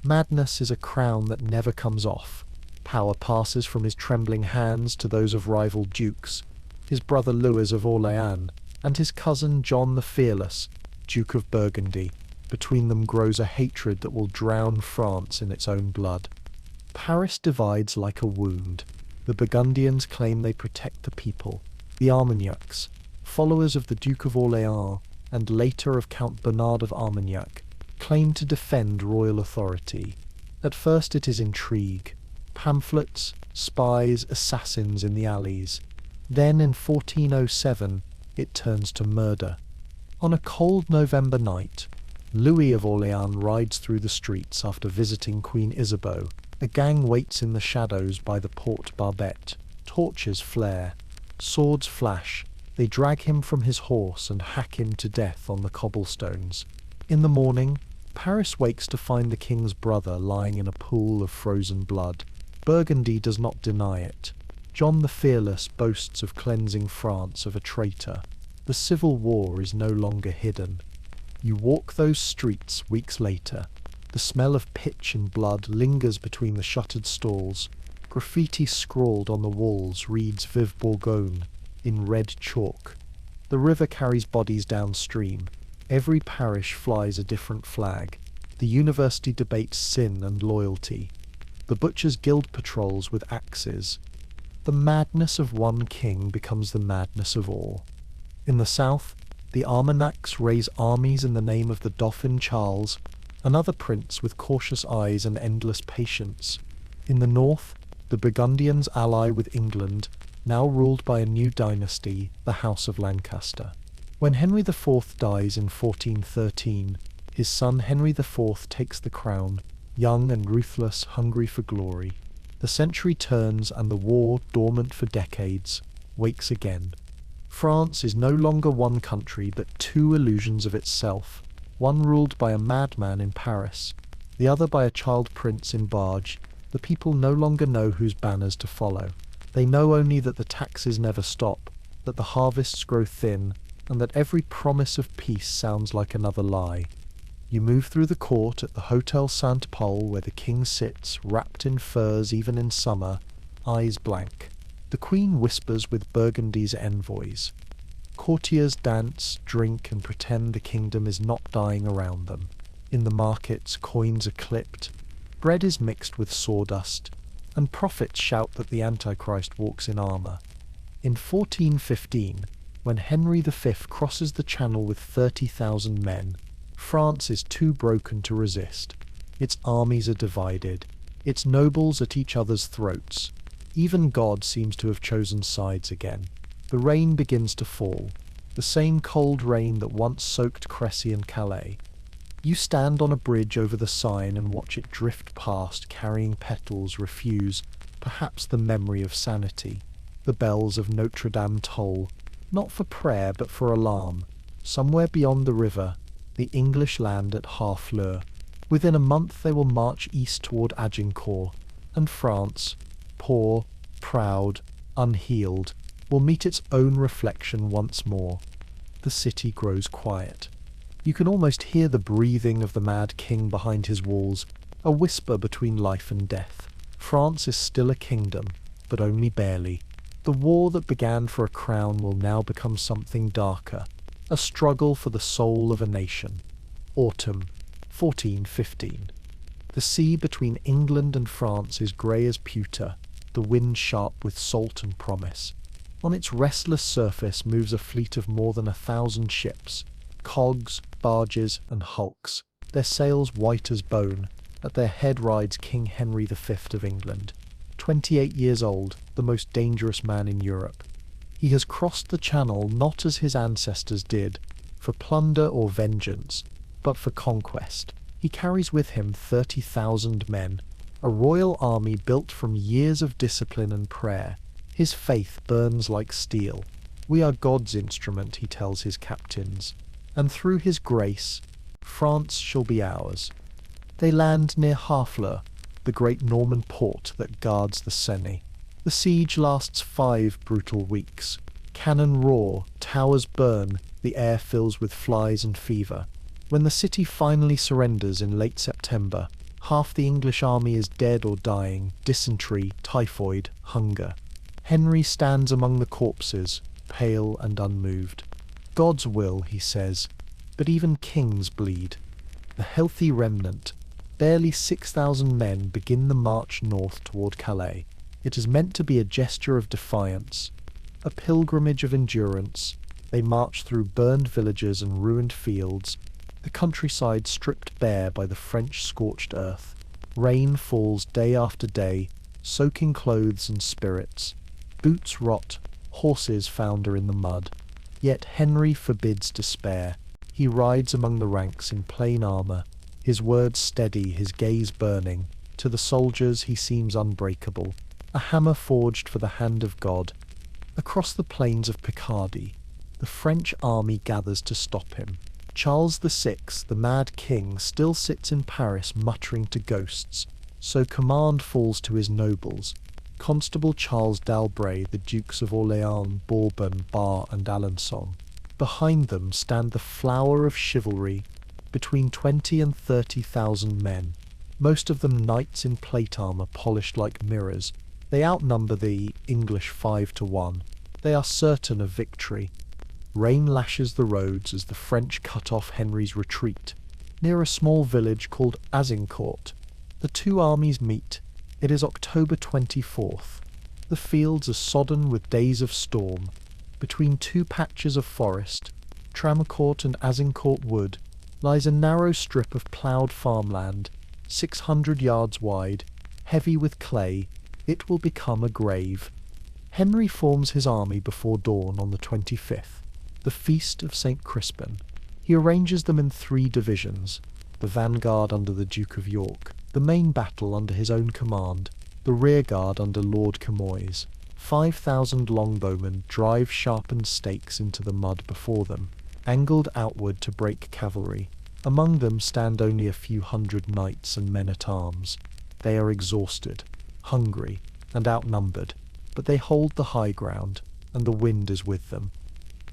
Madness is a crown that never comes off. Power passes from his trembling hands to those of rival dukes, his brother Louis of Orléans, and his cousin John the Fearless, Duke of Burgundy. Between them grows a hatred that will drown France in its own blood. Paris divides like a wound. The Burgundians claim they protect the people. The Armagnacs, followers of the Duke of Orléans and later of Count Bernard of Armagnac, claim to defend royal authority. At first it is intrigue, pamphlets, spies, assassins in the alleys. Then in 1407 it turns to murder. On a cold November night, Louis of Orléans rides through the streets after visiting Queen Isabeau. A gang waits in the shadows by the Porte Barbette. Torches flare, swords flash. They drag him from his horse and hack him to death on the cobblestones. In the morning, Paris wakes to find the king's brother lying in a pool of frozen blood. Burgundy does not deny it. John the Fearless boasts of cleansing France of a traitor. The civil war is no longer hidden. You walk those streets weeks later. The smell of pitch and blood lingers between the shuttered stalls. Graffiti scrawled on the walls reads Vive Bourgogne in red chalk. The river carries bodies downstream. Every parish flies a different flag. The university debates sin and loyalty. The butchers' guild patrols with axes. The madness of one king becomes the madness of all. In the south, the Armagnacs raise armies in the name of the Dauphin Charles, another prince with cautious eyes and endless patience. In the north, the Burgundians ally with England, now ruled by a new dynasty, the House of Lancaster. When Henry IV dies in 1413, his son Henry IV takes the crown, young and ruthless, hungry for glory. The century turns and the war, dormant for decades, wakes again. France is no longer one country but two illusions of itself, one ruled by a madman in Paris, the other by a child prince in Barge. The people no longer know whose banners to follow. They know only that the taxes never stop, that the harvests grow thin, and that every promise of peace sounds like another lie. You move through the court at the Hotel Saint-Paul where the king sits, wrapped in furs even in summer, eyes blank. The queen whispers with Burgundy's envoys. Courtiers dance, drink, and pretend the kingdom is not dying around them. In the markets, coins are clipped. Bread is mixed with sawdust, and prophets shout that the Antichrist walks in armour. In 1415, when Henry V crosses the Channel with 30,000 men, France is too broken to resist. Its armies are divided, its nobles at each other's throats. Even God seems to have chosen sides again. The rain begins to fall, the same cold rain that once soaked Crécy and Calais. You stand on a bridge over the Seine and watch it drift past, carrying petals, refuse, perhaps the memory of sanity. The bells of Notre Dame toll, not for prayer but for alarm. Somewhere beyond the river, the English land at Harfleur. Within a month they will march east toward Agincourt, and France, poor, proud, unhealed, will meet its own reflection once more. The city grows quiet. You can almost hear the breathing of the mad king behind his walls, a whisper between life and death. France is still a kingdom, but only barely. The war that began for a crown will now become something darker, a struggle for the soul of a nation. Autumn, 1415. The sea between England and France is grey as pewter, the wind sharp with salt and promise. On its restless surface moves a fleet of more than 1,000 ships, cogs, barges, and hulks, their sails white as bone. At their head rides King Henry V of England, 28 years old, the most dangerous man in Europe. He has crossed the Channel not as his ancestors did, for plunder or vengeance, but for conquest. He carries with him 30,000 men, a royal army built from years of discipline and prayer. His faith burns like steel. We are God's instrument, he tells his captains, and through his grace, France shall be ours. They land near Harfleur, the great Norman port that guards the Seine. The siege lasts 5 brutal weeks. Cannon roar, towers burn, the air fills with flies and fever. When the city finally surrenders in late September, half the English army is dead or dying, dysentery, typhoid, hunger. Henry stands among the corpses, pale and unmoved. God's will, he says, but even kings bleed. The healthy remnant, Barely 6,000 men begin the march north toward Calais. It is meant to be a gesture of defiance, a pilgrimage of endurance. They march through burned villages and ruined fields, the countryside stripped bare by the French scorched earth. Rain falls day after day, soaking clothes and spirits. Boots rot, horses founder in the mud. Yet Henry forbids despair. He rides among the ranks in plain armour, his words steady, his gaze burning. To the soldiers he seems unbreakable, a hammer forged for the hand of God. Across the plains of Picardy, the French army gathers to stop him. Charles VI, the mad king, still sits in Paris muttering to ghosts, so command falls to his nobles. Constable Charles d'Albret, the Dukes of Orléans, Bourbon, Bar and Alençon. Behind them stand the flower of chivalry, between 20 and 30,000 men, most of them knights in plate armour polished like mirrors. They outnumber the English 5 to 1. They are certain of victory. Rain lashes the roads as the French cut off Henry's retreat. Near a small village called Agincourt, the two armies meet. It is October 24th. The fields are sodden with days of storm. Between two patches of forest, Tramecourt and Agincourt Wood, lies a narrow strip of ploughed farmland, 600 yards wide, heavy with clay. It will become a grave. Henry forms his army before dawn on the 25th, the feast of St. Crispin. He arranges them in 3 divisions, the vanguard under the Duke of York, the main battle under his own command, the rearguard under Lord Camoys. 5,000 longbowmen drive sharpened stakes into the mud before them, angled outward to break cavalry. Among them stand only a few hundred knights and men-at-arms. They are exhausted, hungry, and outnumbered, but they hold the high ground, and the wind is with them.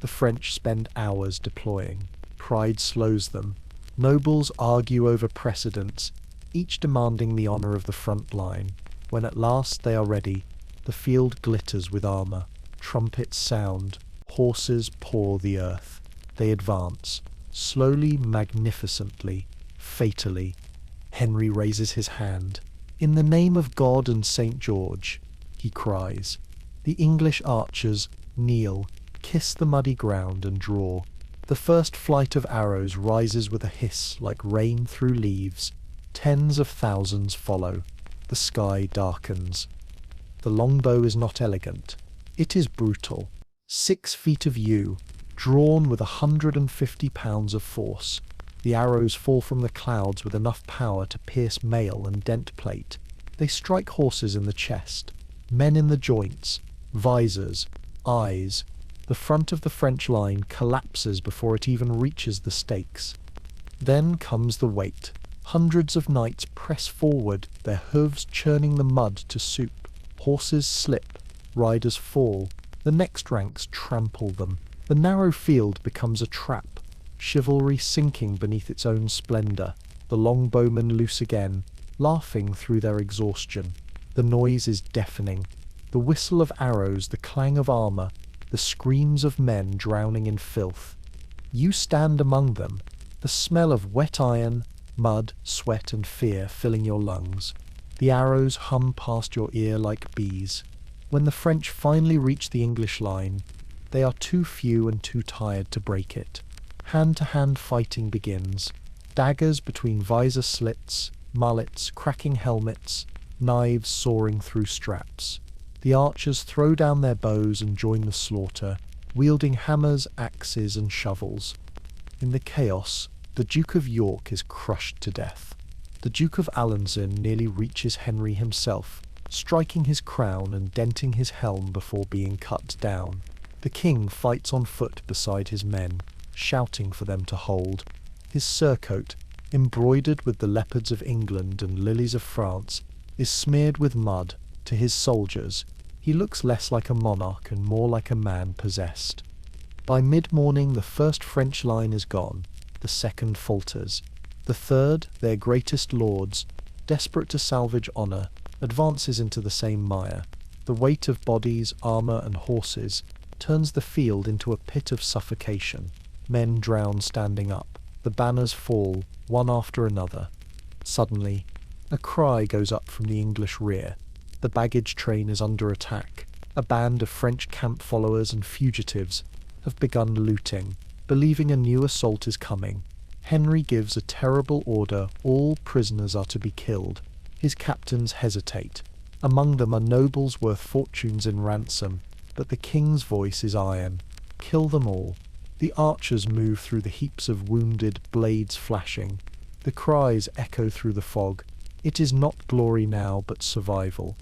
The French spend hours deploying. Pride slows them. Nobles argue over precedence, each demanding the honour of the front line. When at last they are ready, the field glitters with armour. Trumpets sound. Horses paw the earth. They advance, slowly, magnificently, fatally. Henry raises his hand. "In the name of God and St. George," he cries. The English archers kneel, kiss the muddy ground and draw. The first flight of arrows rises with a hiss like rain through leaves. Tens of thousands follow. The sky darkens. The longbow is not elegant. It is brutal. 6 feet of yew, drawn with 150 pounds of force. The arrows fall from the clouds with enough power to pierce mail and dent plate. They strike horses in the chest, men in the joints, visors, eyes. The front of the French line collapses before it even reaches the stakes. Then comes the weight. Hundreds of knights press forward, their hooves churning the mud to soup. Horses slip, riders fall. The next ranks trample them. The narrow field becomes a trap, chivalry sinking beneath its own splendour. The longbowmen loose again, laughing through their exhaustion. The noise is deafening. The whistle of arrows, the clang of armour, the screams of men drowning in filth. You stand among them, the smell of wet iron, mud, sweat and fear filling your lungs. The arrows hum past your ear like bees. When the French finally reach the English line, they are too few and too tired to break it. Hand-to-hand fighting begins. Daggers between visor slits, mullets, cracking helmets, knives soaring through straps. The archers throw down their bows and join the slaughter, wielding hammers, axes and shovels. In the chaos, the Duke of York is crushed to death. The Duke of Alençon nearly reaches Henry himself, striking his crown and denting his helm before being cut down. The king fights on foot beside his men, shouting for them to hold. His surcoat, embroidered with the leopards of England and lilies of France, is smeared with mud. To his soldiers, he looks less like a monarch and more like a man possessed. By mid-morning the first French line is gone. The second falters. The third, their greatest lords, desperate to salvage honour, advances into the same mire. The weight of bodies, armour and horses turns the field into a pit of suffocation. Men drown standing up. The banners fall, one after another. Suddenly, a cry goes up from the English rear. The baggage train is under attack. A band of French camp followers and fugitives have begun looting. Believing a new assault is coming, Henry gives a terrible order: all prisoners are to be killed. His captains hesitate. Among them are nobles worth fortunes in ransom, but the king's voice is iron. Kill them all. The archers move through the heaps of wounded, blades flashing. The cries echo through the fog. It is not glory now, but survival.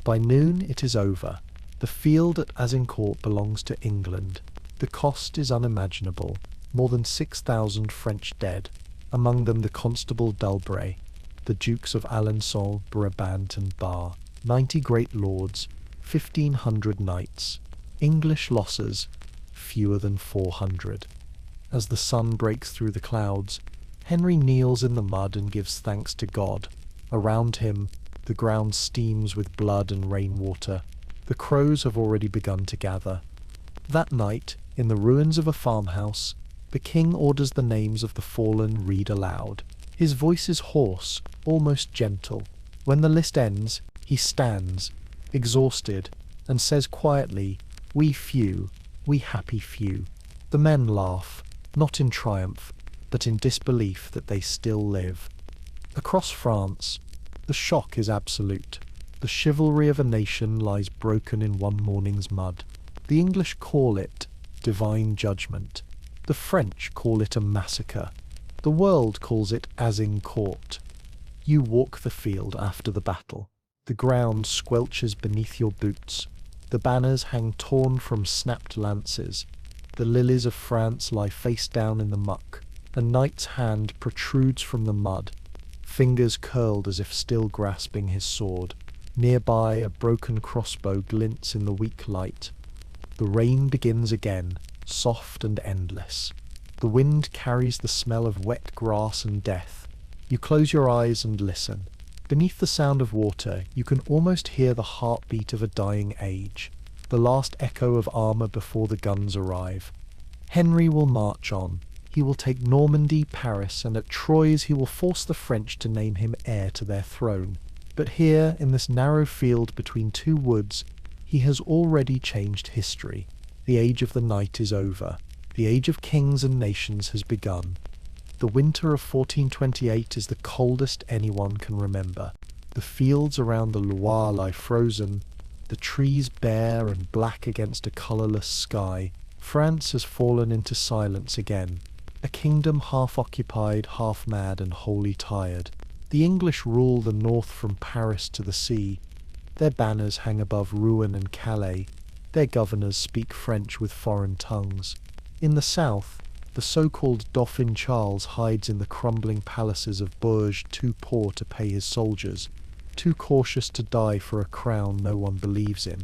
By noon it is over. The field at Agincourt belongs to England. The cost is unimaginable. More than 6,000 French dead, among them the Constable d'Albret, the Dukes of Alençon, Brabant and Bar, 90 great lords, 1,500 knights. English losses, fewer than 400. As the sun breaks through the clouds, Henry kneels in the mud and gives thanks to God. Around him, the ground steams with blood and rainwater. The crows have already begun to gather. That night, in the ruins of a farmhouse, the king orders the names of the fallen read aloud. His voice is hoarse, almost gentle. When the list ends, he stands, exhausted, and says quietly, "We few, we happy few." The men laugh, not in triumph, but in disbelief that they still live. Across France, the shock is absolute. The chivalry of a nation lies broken in one morning's mud. The English call it divine judgment. The French call it a massacre. The world calls it Agincourt. You walk the field after the battle. The ground squelches beneath your boots. The banners hang torn from snapped lances. The lilies of France lie face down in the muck. A knight's hand protrudes from the mud, fingers curled as if still grasping his sword. Nearby, a broken crossbow glints in the weak light. The rain begins again, soft and endless. The wind carries the smell of wet grass and death. You close your eyes and listen. Beneath the sound of water, you can almost hear the heartbeat of a dying age, the last echo of armor before the guns arrive. Henry will march on. He will take Normandy, Paris, and at Troyes he will force the French to name him heir to their throne. But here, in this narrow field between two woods, he has already changed history. The age of the knight is over. The age of kings and nations has begun. The winter of 1428 is the coldest anyone can remember. The fields around the Loire lie frozen, the trees bare and black against a colourless sky. France has fallen into silence again, a kingdom half occupied, half mad and wholly tired. The English rule the north from Paris to the sea. Their banners hang above Rouen and Calais. Their governors speak French with foreign tongues. In the south, the so-called Dauphin Charles hides in the crumbling palaces of Bourges, too poor to pay his soldiers, too cautious to die for a crown no one believes in.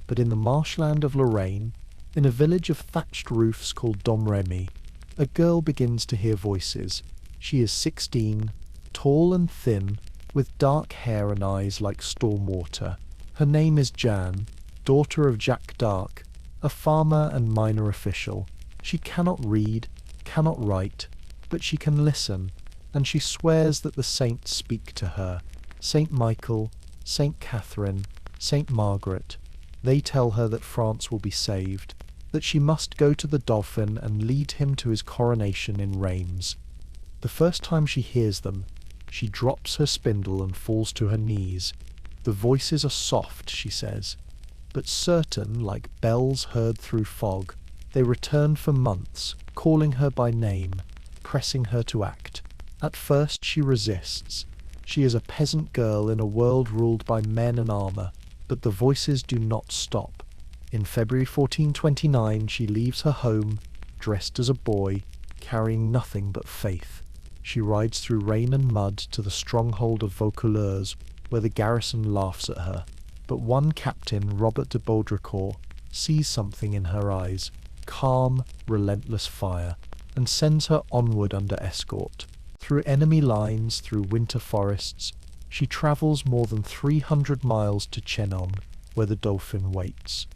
But in the marshland of Lorraine, in a village of thatched roofs called Domremy, a girl begins to hear voices. She is 16, tall and thin, with dark hair and eyes like storm water. Her name is Jeanne, daughter of Jacques d'Arc, a farmer and minor official. She cannot read, cannot write, but she can listen, and she swears that the saints speak to her. Saint Michael, Saint Catherine, Saint Margaret. They tell her that France will be saved, that she must go to the Dauphin and lead him to his coronation in Reims. The first time she hears them, she drops her spindle and falls to her knees. The voices are soft, she says, but certain, like bells heard through fog. They return for months, calling her by name, pressing her to act. At first she resists. She is a peasant girl in a world ruled by men and armour, but the voices do not stop. In February 1429 she leaves her home, dressed as a boy, carrying nothing but faith. She rides through rain and mud to the stronghold of Vaucouleurs, where the garrison laughs at her. But one captain, Robert de Baudricourt, sees something in her eyes, calm, relentless fire, and sends her onward under escort. Through enemy lines, through winter forests, she travels more than 300 miles to Chinon, where the Dauphin waits.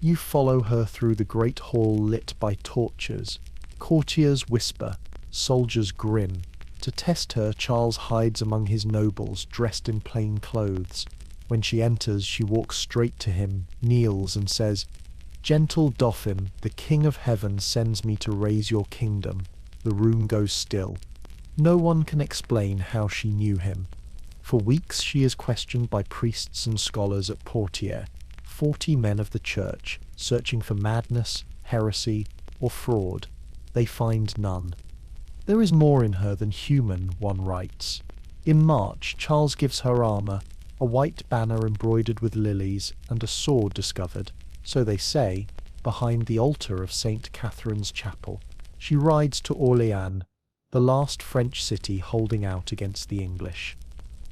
You follow her through the great hall lit by torches. Courtiers whisper, soldiers grin. To test her, Charles hides among his nobles, dressed in plain clothes. When she enters, she walks straight to him, kneels, and says, "Gentle Dauphin, the King of Heaven sends me to raise your kingdom." The room goes still. No one can explain how she knew him. For weeks she is questioned by priests and scholars at Poitiers, 40 men of the church, searching for madness, heresy, or fraud. They find none. There is more in her than human, one writes. In March, Charles gives her armour, a white banner embroidered with lilies, and a sword discovered, so they say, behind the altar of St. Catherine's Chapel. She rides to Orléans, the last French city holding out against the English.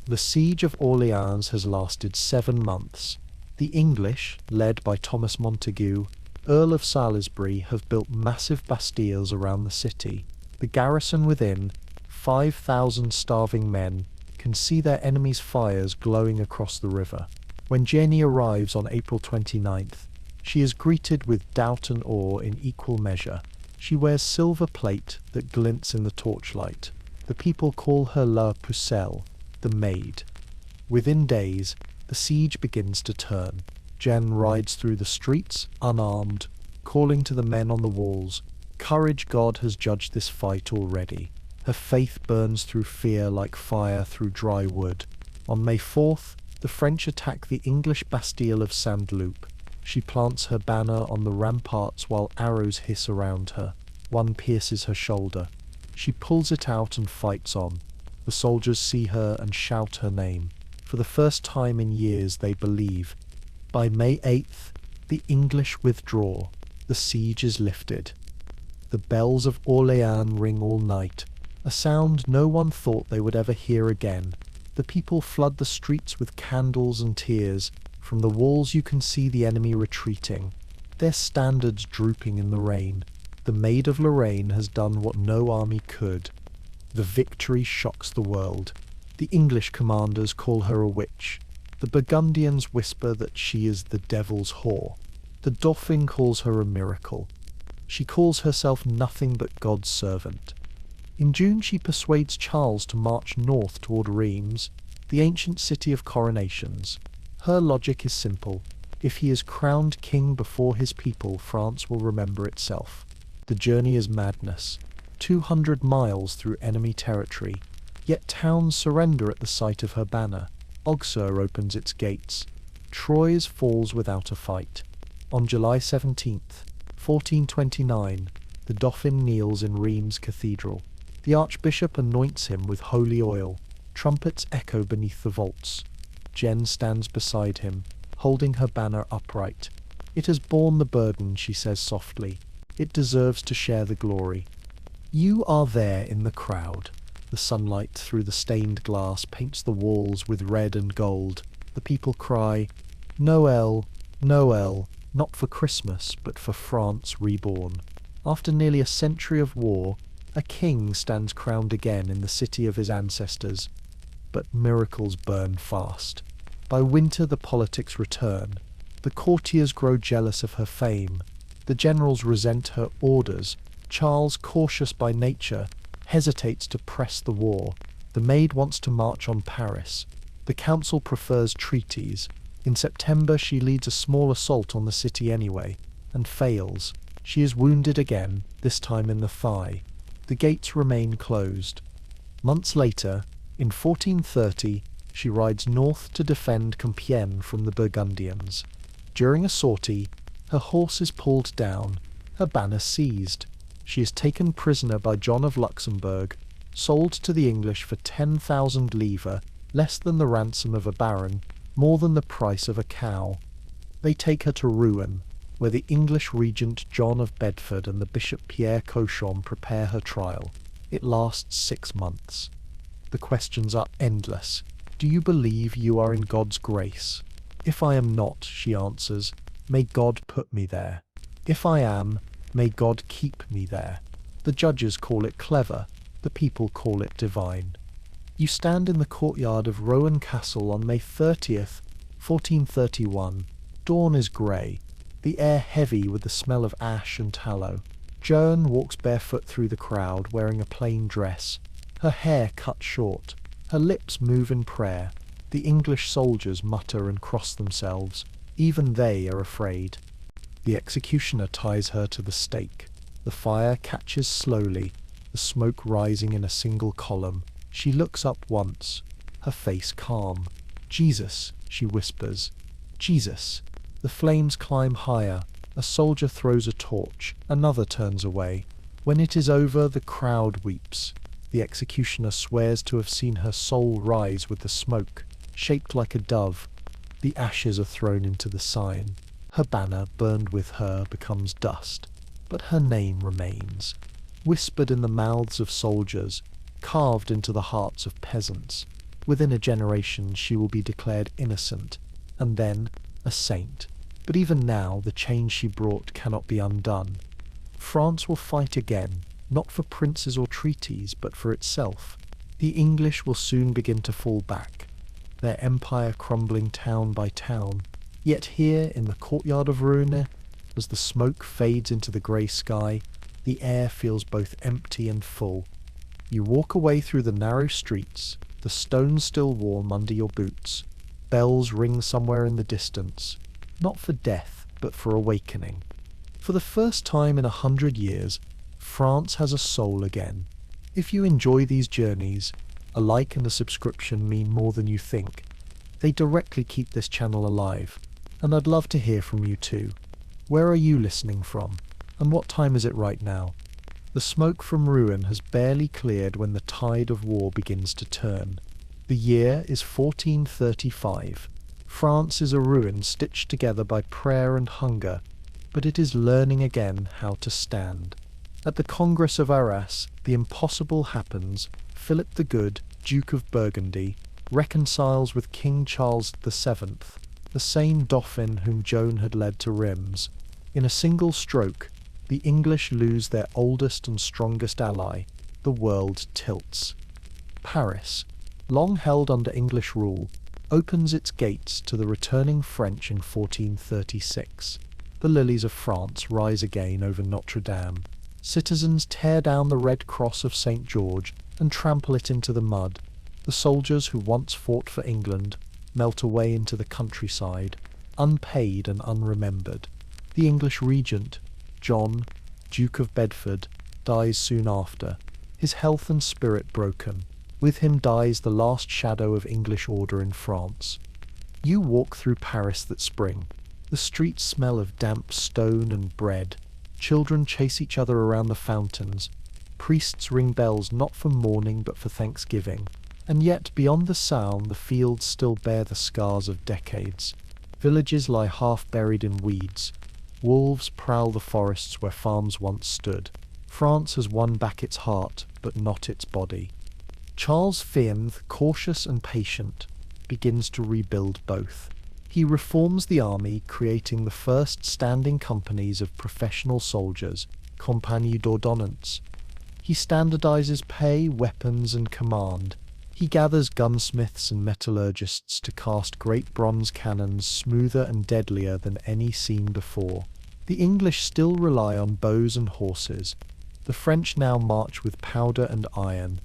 The siege of Orléans has lasted 7 months. The English, led by Thomas Montague, Earl of Salisbury, have built massive bastilles around the city. The garrison within, 5,000 starving men, can see their enemies' fires glowing across the river. When Jenny arrives on April 29th, she is greeted with doubt and awe in equal measure. She wears silver plate that glints in the torchlight. The people call her La Pucelle, the Maid. Within days, the siege begins to turn. Jen rides through the streets, unarmed, calling to the men on the walls, "Courage, God has judged this fight already." Her faith burns through fear like fire through dry wood. On May 4th, the French attack the English Bastille of Saint-Loup. She plants her banner on the ramparts while arrows hiss around her. One pierces her shoulder. She pulls it out and fights on. The soldiers see her and shout her name. For the first time in years they believe. By May 8th, the English withdraw. The siege is lifted. The bells of Orléans ring all night, a sound no one thought they would ever hear again. The people flood the streets with candles and tears. From the walls you can see the enemy retreating, their standards drooping in the rain. The Maid of Lorraine has done what no army could. The victory shocks the world. The English commanders call her a witch. The Burgundians whisper that she is the devil's whore. The Dauphin calls her a miracle. She calls herself nothing but God's servant. In June she persuades Charles to march north toward Reims, the ancient city of coronations. Her logic is simple. If he is crowned king before his people, France will remember itself. The journey is madness. 200 miles through enemy territory. Yet towns surrender at the sight of her banner. Auxerre opens its gates. Troyes falls without a fight. On July 17th, 1429, the Dauphin kneels in Reims Cathedral. The Archbishop anoints him with holy oil. Trumpets echo beneath the vaults. Jen stands beside him, holding her banner upright. "It has borne the burden," she says softly. "It deserves to share the glory." You are there in the crowd. The sunlight through the stained glass paints the walls with red and gold. The people cry, "Noel, Noel," not for Christmas, but for France reborn. After nearly a century of war, a king stands crowned again in the city of his ancestors. But miracles burn fast. By winter the politics return. The courtiers grow jealous of her fame. The generals resent her orders. Charles, cautious by nature, hesitates to press the war. The Maid wants to march on Paris. The council prefers treaties. In September she leads a small assault on the city anyway, and fails. She is wounded again, this time in the thigh. The gates remain closed. Months later, in 1430, she rides north to defend Compiègne from the Burgundians. During a sortie, her horse is pulled down, her banner seized. She is taken prisoner by John of Luxembourg, sold to the English for 10,000 livres, less than the ransom of a baron, more than the price of a cow. They take her to Rouen, where the English regent John of Bedford and the Bishop Pierre Cochon prepare her trial. It lasts 6 months. The questions are endless. Do you believe you are in God's grace? If I am not, she answers, may God put me there. If I am, may God keep me there. The judges call it clever, the people call it divine. You stand in the courtyard of Rouen Castle on May 30th, 1431. Dawn is grey, the air heavy with the smell of ash and tallow. Joan walks barefoot through the crowd, wearing a plain dress. her hair cut short, her lips move in prayer. The English soldiers mutter and cross themselves. Even they are afraid. The executioner ties her to the stake. The fire catches slowly, the smoke rising in a single column. She looks up once, her face calm. "Jesus," she whispers. "Jesus." The flames climb higher. A soldier throws a torch. Another turns away. When it is over, the crowd weeps. The executioner swears to have seen her soul rise with the smoke, shaped like a dove. The ashes are thrown into the sign. Her banner, burned with her, becomes dust, but her name remains, whispered in the mouths of soldiers, carved into the hearts of peasants. Within a generation she will be declared innocent, and then a saint. But even now the change she brought cannot be undone. France will fight again, not for princes or treaties, but for itself. The English will soon begin to fall back, their empire crumbling town by town. Yet here in the courtyard of Rouen, as the smoke fades into the grey sky, the air feels both empty and full. You walk away through the narrow streets, the stones still warm under your boots. Bells ring somewhere in the distance, not for death, but for awakening. For the first time in 100 years, France has a soul again. If you enjoy these journeys, a like and a subscription mean more than you think. They directly keep this channel alive, and I'd love to hear from you too. Where are you listening from? And what time is it right now? The smoke from Rouen has barely cleared when the tide of war begins to turn. The year is 1435. France is a ruin stitched together by prayer and hunger, but it is learning again how to stand. At the Congress of Arras, the impossible happens. Philip the Good, Duke of Burgundy, reconciles with King Charles VII, the same Dauphin whom Joan had led to Reims. In a single stroke, the English lose their oldest and strongest ally. The world tilts. Paris, long held under English rule, opens its gates to the returning French in 1436. The lilies of France rise again over Notre Dame. Citizens tear down the red cross of St. George and trample it into the mud. The soldiers who once fought for England melt away into the countryside, unpaid and unremembered. The English regent, John, Duke of Bedford, dies soon after, his health and spirit broken. With him dies the last shadow of English order in France. You walk through Paris that spring. The streets smell of damp stone and bread. Children chase each other around the fountains. Priests ring bells not for mourning but for thanksgiving. And yet beyond the sound the fields still bear the scars of decades. Villages lie half buried in weeds. Wolves prowl the forests where farms once stood. France has won back its heart, but not its body. Charles V, cautious and patient, begins to rebuild both. He reforms the army, creating the first standing companies of professional soldiers, compagnies d'ordonnance. He standardizes pay, weapons, and command. He gathers gunsmiths and metallurgists to cast great bronze cannons smoother and deadlier than any seen before. The English still rely on bows and horses. The French now march with powder and iron.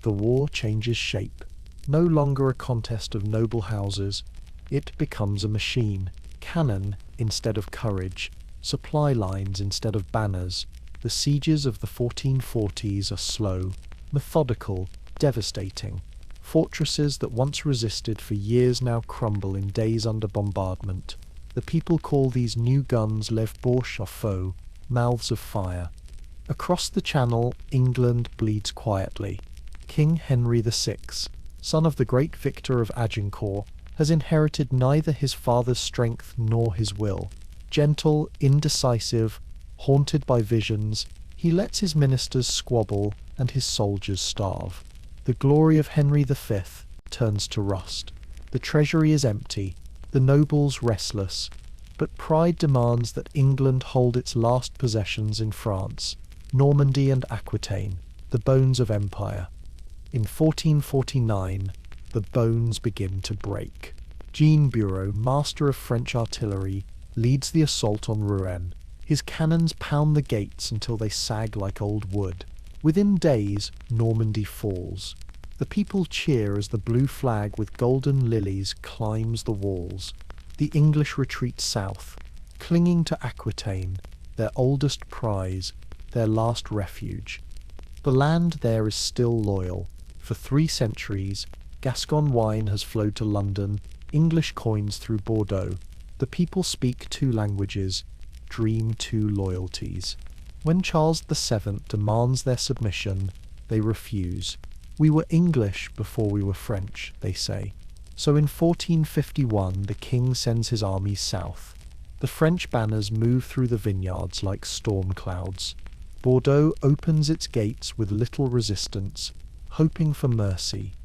The war changes shape. No longer a contest of noble houses, it becomes a machine. Cannon instead of courage, supply lines instead of banners. The sieges of the 1440s are slow, methodical, devastating. Fortresses that once resisted for years now crumble in days under bombardment. The people call these new guns lève bouche à feu, mouths of fire. Across the Channel, England bleeds quietly. King Henry VI, son of the great victor of Agincourt, has inherited neither his father's strength nor his will. Gentle, indecisive, haunted by visions, he lets his ministers squabble and his soldiers starve. The glory of Henry V turns to rust. The treasury is empty, the nobles restless, but pride demands that England hold its last possessions in France, Normandy and Aquitaine, the bones of empire. In 1449, the bones begin to break. Jean Bureau, master of French artillery, leads the assault on Rouen. His cannons pound the gates until they sag like old wood. Within days, Normandy falls. The people cheer as the blue flag with golden lilies climbs the walls. The English retreat south, clinging to Aquitaine, their oldest prize, their last refuge. The land there is still loyal. For 3 centuries, Gascon wine has flowed to London, English coins through Bordeaux. The people speak 2 languages, dream 2 loyalties. When Charles VII demands their submission, they refuse. We were English before we were French, they say. So in 1451 the king sends his armies south. The French banners move through the vineyards like storm clouds. Bordeaux opens its gates with little resistance, hoping for mercy.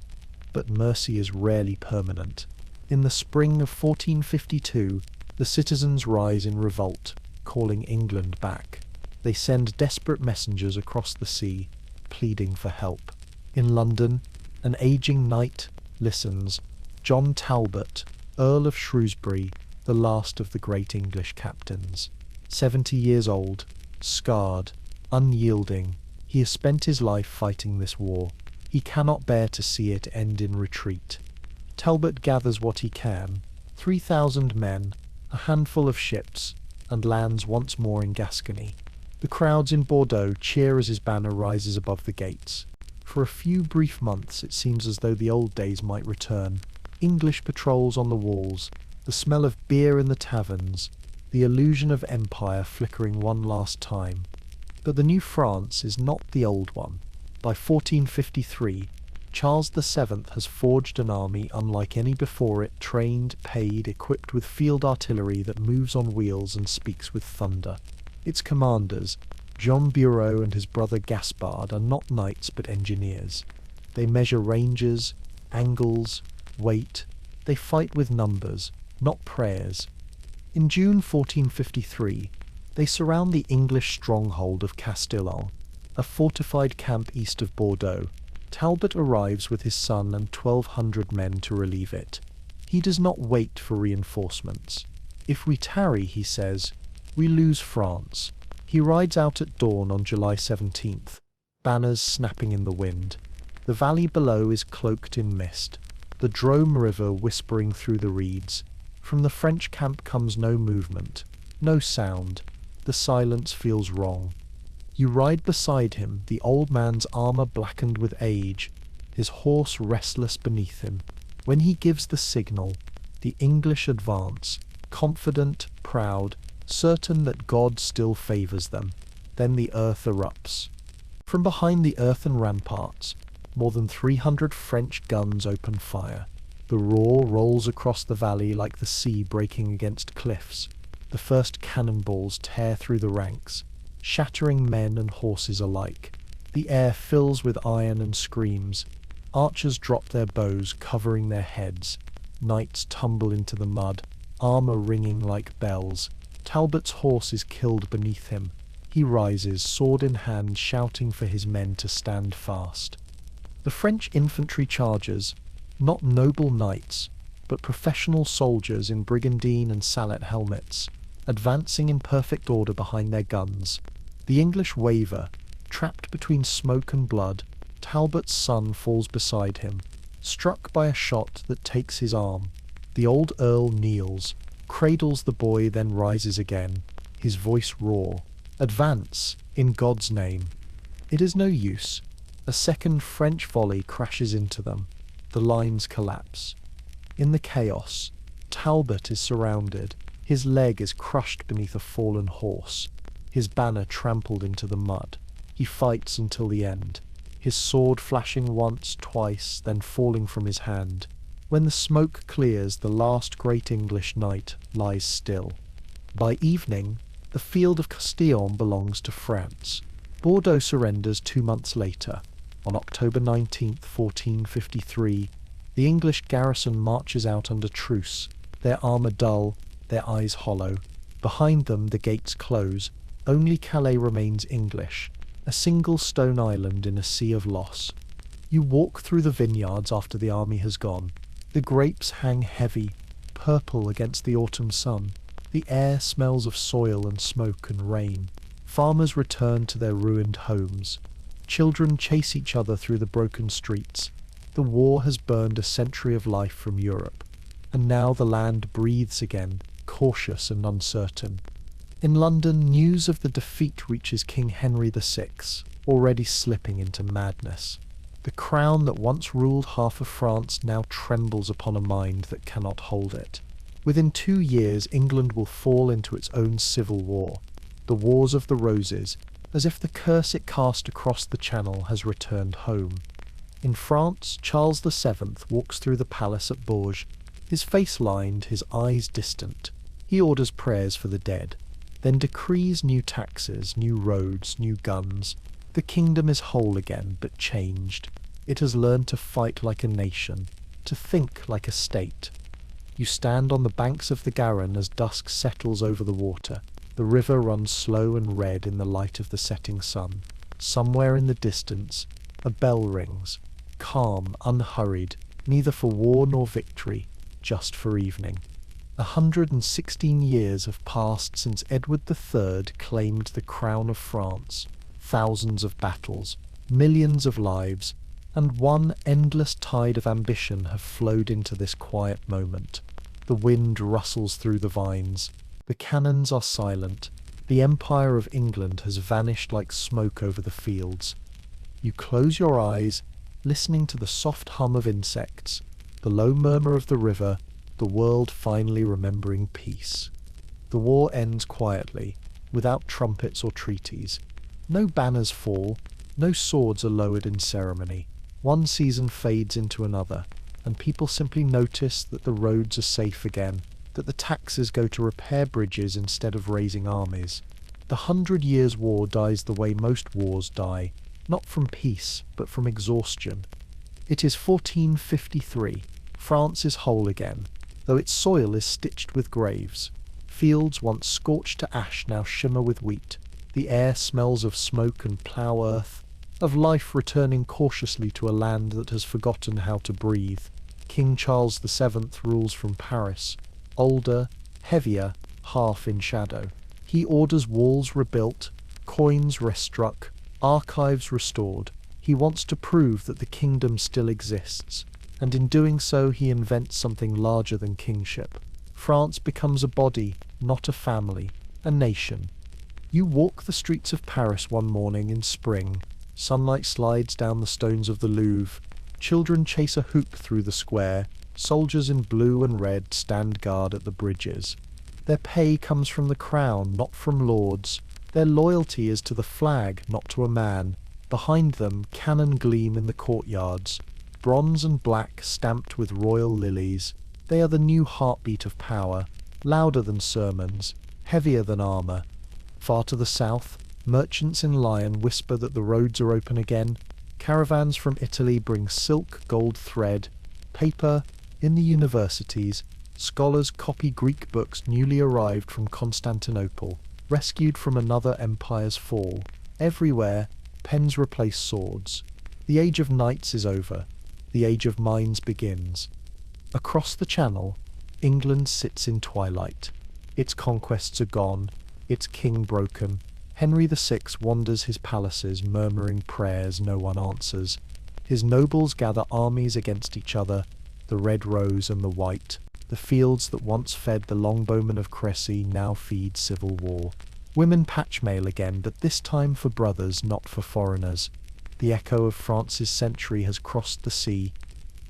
But mercy is rarely permanent. In the spring of 1452, the citizens rise in revolt, calling England back. They send desperate messengers across the sea, pleading for help. In London, an aging knight listens. John Talbot, Earl of Shrewsbury, the last of the great English captains. 70 years old, scarred, unyielding, he has spent his life fighting this war. He cannot bear to see it end in retreat. Talbot gathers what he can, 3,000 men, a handful of ships, and lands once more in Gascony. The crowds in Bordeaux cheer as his banner rises above the gates. For a few brief months it seems as though the old days might return. English patrols on the walls, the smell of beer in the taverns, the illusion of empire flickering one last time. But the new France is not the old one. By 1453, Charles VII has forged an army unlike any before it, trained, paid, equipped with field artillery that moves on wheels and speaks with thunder. Its commanders, John Bureau and his brother Gaspard, are not knights but engineers. They measure ranges, angles, weight. They fight with numbers, not prayers. In June 1453, they surround the English stronghold of Castillon, a fortified camp east of Bordeaux. Talbot arrives with his son and 1,200 men to relieve it. He does not wait for reinforcements. If we tarry, he says, we lose France. He rides out at dawn on July 17th, banners snapping in the wind. The valley below is cloaked in mist, the Drôme River whispering through the reeds. From the French camp comes no movement, no sound. The silence feels wrong. You ride beside him, the old man's armour blackened with age, his horse restless beneath him. When he gives the signal, the English advance, confident, proud, certain that God still favours them. Then the earth erupts. From behind the earthen ramparts, more than 300 French guns open fire. The roar rolls across the valley like the sea breaking against cliffs. The first cannonballs tear through the ranks, shattering men and horses alike. The air fills with iron and screams. Archers drop their bows, covering their heads. Knights tumble into the mud, armour ringing like bells. Talbot's horse is killed beneath him. He rises, sword in hand, shouting for his men to stand fast. The French infantry charges, not noble knights, but professional soldiers in brigandine and sallet helmets, advancing in perfect order behind their guns. The English waver, trapped between smoke and blood. Talbot's son falls beside him, struck by a shot that takes his arm. The old earl kneels, cradles the boy, then rises again, his voice raw. Advance, in God's name. It is no use. A second French volley crashes into them. The lines collapse. In the chaos, Talbot is surrounded. His leg is crushed beneath a fallen horse, his banner trampled into the mud. He fights until the end, his sword flashing once, twice, then falling from his hand. When the smoke clears, the last great English knight lies still. By evening, the field of Castillon belongs to France. Bordeaux surrenders 2 months later. On October 19, 1453, the English garrison marches out under truce, their armour dull, their eyes hollow. Behind them the gates close. Only Calais remains English, a single stone island in a sea of loss. You walk through the vineyards after the army has gone. The grapes hang heavy, purple against the autumn sun. The air smells of soil and smoke and rain. Farmers return to their ruined homes. Children chase each other through the broken streets. The war has burned a century of life from Europe, and now the land breathes again, cautious and uncertain. In London, news of the defeat reaches King Henry VI, already slipping into madness. The crown that once ruled half of France now trembles upon a mind that cannot hold it. Within 2 years, England will fall into its own civil war, the Wars of the Roses, as if the curse it cast across the Channel has returned home. In France, Charles VII walks through the palace at Bourges, his face lined, his eyes distant. He orders prayers for the dead, then decrees new taxes, new roads, new guns. The kingdom is whole again, but changed. It has learned to fight like a nation, to think like a state. You stand on the banks of the Garonne as dusk settles over the water. The river runs slow and red in the light of the setting sun. Somewhere in the distance, a bell rings, calm, unhurried, neither for war nor victory, just for evening. 116 years have passed since Edward III claimed the crown of France. Thousands of battles, millions of lives, and one endless tide of ambition have flowed into this quiet moment. The wind rustles through the vines. The cannons are silent. The Empire of England has vanished like smoke over the fields. You close your eyes, listening to the soft hum of insects, the low murmur of the river, the world finally remembering peace. The war ends quietly, without trumpets or treaties. No banners fall, no swords are lowered in ceremony. One season fades into another, and people simply notice that the roads are safe again, that the taxes go to repair bridges instead of raising armies. The 100 Years' War dies the way most wars die, not from peace, but from exhaustion. It is 1453. France is whole again, though its soil is stitched with graves. Fields once scorched to ash now shimmer with wheat. The air smells of smoke and plough earth, of life returning cautiously to a land that has forgotten how to breathe. King Charles VII rules from Paris, older, heavier, half in shadow. He orders walls rebuilt, coins restruck, archives restored. He wants to prove that the kingdom still exists, and in doing so he invents something larger than kingship. France becomes a body, not a family, a nation. You walk the streets of Paris one morning in spring. Sunlight slides down the stones of the Louvre. Children chase a hoop through the square. Soldiers in blue and red stand guard at the bridges. Their pay comes from the crown, not from lords. Their loyalty is to the flag, not to a man. Behind them, cannon gleam in the courtyards, bronze and black stamped with royal lilies. They are the new heartbeat of power, louder than sermons, heavier than armor. Far to the south, merchants in Lyon whisper that the roads are open again. Caravans from Italy bring silk, gold thread, paper. In the universities, scholars copy Greek books newly arrived from Constantinople, rescued from another empire's fall. Everywhere, pens replace swords. The age of knights is over. The age of minds begins. Across the Channel, England sits in twilight. Its conquests are gone, its king broken. Henry VI wanders his palaces, murmuring prayers no one answers. His nobles gather armies against each other, the red rose and the white. The fields that once fed the longbowmen of Crécy now feed civil war. Women patch mail again, but this time for brothers, not for foreigners. The echo of France's century has crossed the sea.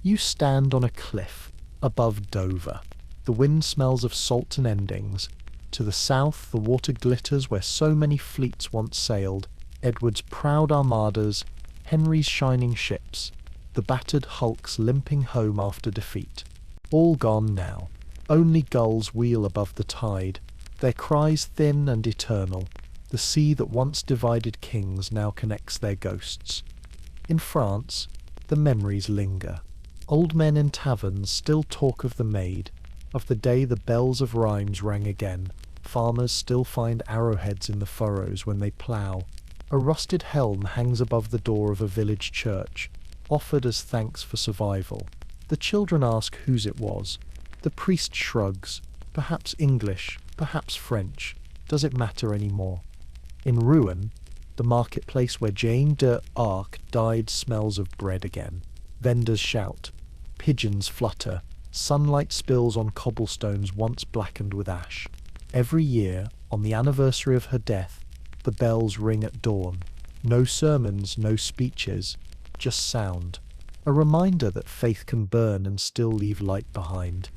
You stand on a cliff, above Dover. The wind smells of salt and endings. To the south, the water glitters where so many fleets once sailed. Edward's proud armadas, Henry's shining ships, the battered hulks limping home after defeat. All gone now. Only gulls wheel above the tide, their cries thin and eternal. The sea that once divided kings now connects their ghosts. In France, the memories linger. Old men in taverns still talk of the Maid, of the day the bells of Reims rang again. Farmers still find arrowheads in the furrows when they plough. A rusted helm hangs above the door of a village church, offered as thanks for survival. The children ask whose it was. The priest shrugs. Perhaps English, perhaps French. Does it matter any more? In Rouen, the The marketplace where Joan of Arc died smells of bread again. Vendors shout. Pigeons flutter. Sunlight spills on cobblestones once blackened with ash. Every year, on the anniversary of her death, the bells ring at dawn. No sermons, no speeches, just sound. A reminder that faith can burn and still leave light behind.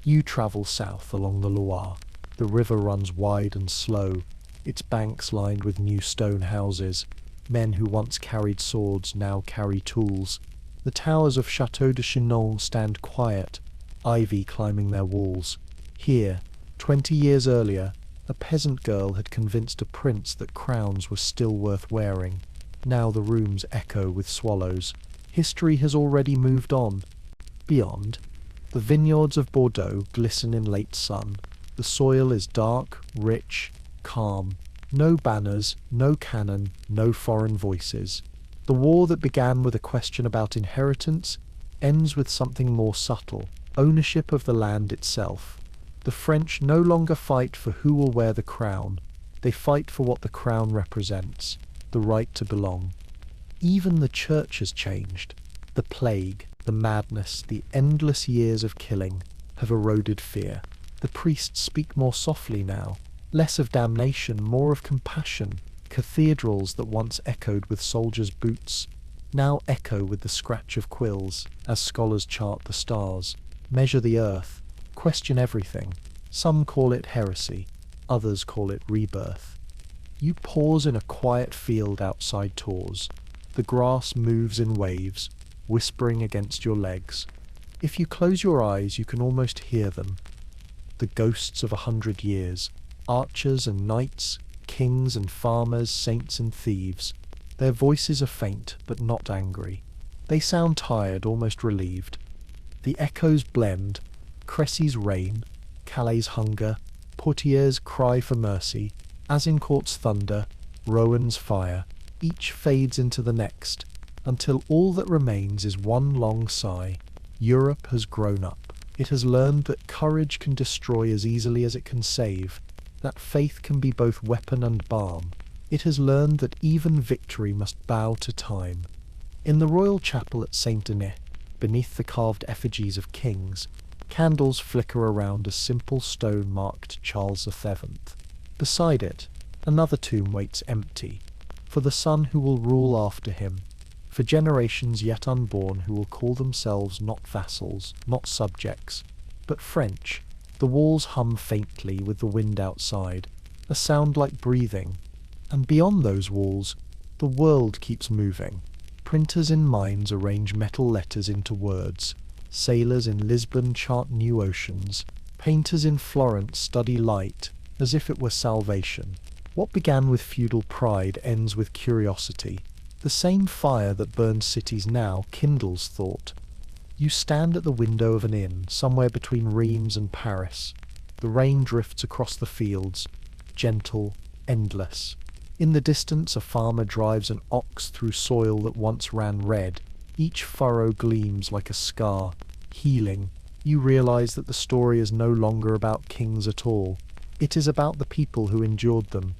You travel south along the Loire. The river runs wide and slow, its banks lined with new stone houses. Men who once carried swords now carry tools. The towers of Château de Chinon stand quiet, ivy climbing their walls. Here, 20 years earlier, a peasant girl had convinced a prince that crowns were still worth wearing. Now the rooms echo with swallows. History has already moved on. Beyond, the vineyards of Bordeaux glisten in late sun. The soil is dark, rich, calm. No banners, no cannon, no foreign voices. The war that began with a question about inheritance ends with something more subtle, ownership of the land itself. The French no longer fight for who will wear the crown. They fight for what the crown represents, the right to belong. Even the church has changed. The plague, the madness, the endless years of killing have eroded fear. The priests speak more softly now, less of damnation, more of compassion. Cathedrals that once echoed with soldiers' boots now echo with the scratch of quills as scholars chart the stars, measure the earth, question everything. Some call it heresy, others call it rebirth. You pause in a quiet field outside Tours. The grass moves in waves, whispering against your legs. If you close your eyes, you can almost hear them. The ghosts of 100 years, archers and knights, kings and farmers, saints and thieves. Their voices are faint, but not angry. They sound tired, almost relieved. The echoes blend. Crécy's reign, Calais' hunger, Poitiers' cry for mercy, Agincourt's thunder, Rowen's fire. Each fades into the next, until all that remains is one long sigh. Europe has grown up. It has learned that courage can destroy as easily as it can save, that faith can be both weapon and balm. It has learned that even victory must bow to time. In the royal chapel at Saint-Denis, beneath the carved effigies of kings, candles flicker around a simple stone marked Charles VII. Beside it, another tomb waits empty, for the son who will rule after him, for generations yet unborn who will call themselves not vassals, not subjects, but French. The walls hum faintly with the wind outside, a sound like breathing. And beyond those walls, the world keeps moving. Printers in mines arrange metal letters into words. Sailors in Lisbon chart new oceans. Painters in Florence study light, as if it were salvation. What began with feudal pride ends with curiosity. The same fire that burns cities now kindles thought. You stand at the window of an inn, somewhere between Reims and Paris. The rain drifts across the fields, gentle, endless. In the distance, a farmer drives an ox through soil that once ran red. Each furrow gleams like a scar, healing. You realize that the story is no longer about kings at all. It is about the people who endured them.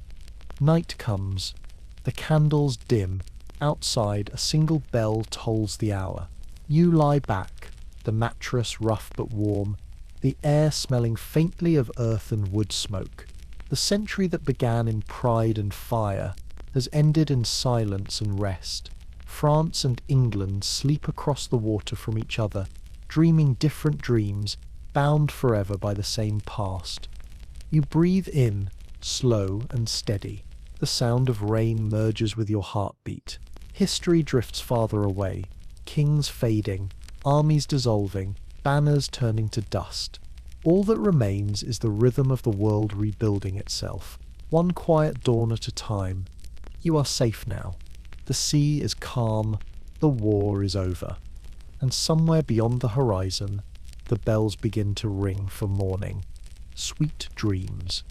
Night comes. The candles dim. Outside, a single bell tolls the hour. You lie back, the mattress rough but warm, the air smelling faintly of earth and wood smoke. The century that began in pride and fire has ended in silence and rest. France and England sleep across the water from each other, dreaming different dreams, bound forever by the same past. You breathe in, slow and steady. The sound of rain merges with your heartbeat. History drifts farther away, kings fading, armies dissolving, banners turning to dust. All that remains is the rhythm of the world rebuilding itself, one quiet dawn at a time. You are safe now. The sea is calm, the war is over. And somewhere beyond the horizon, the bells begin to ring for morning. Sweet dreams.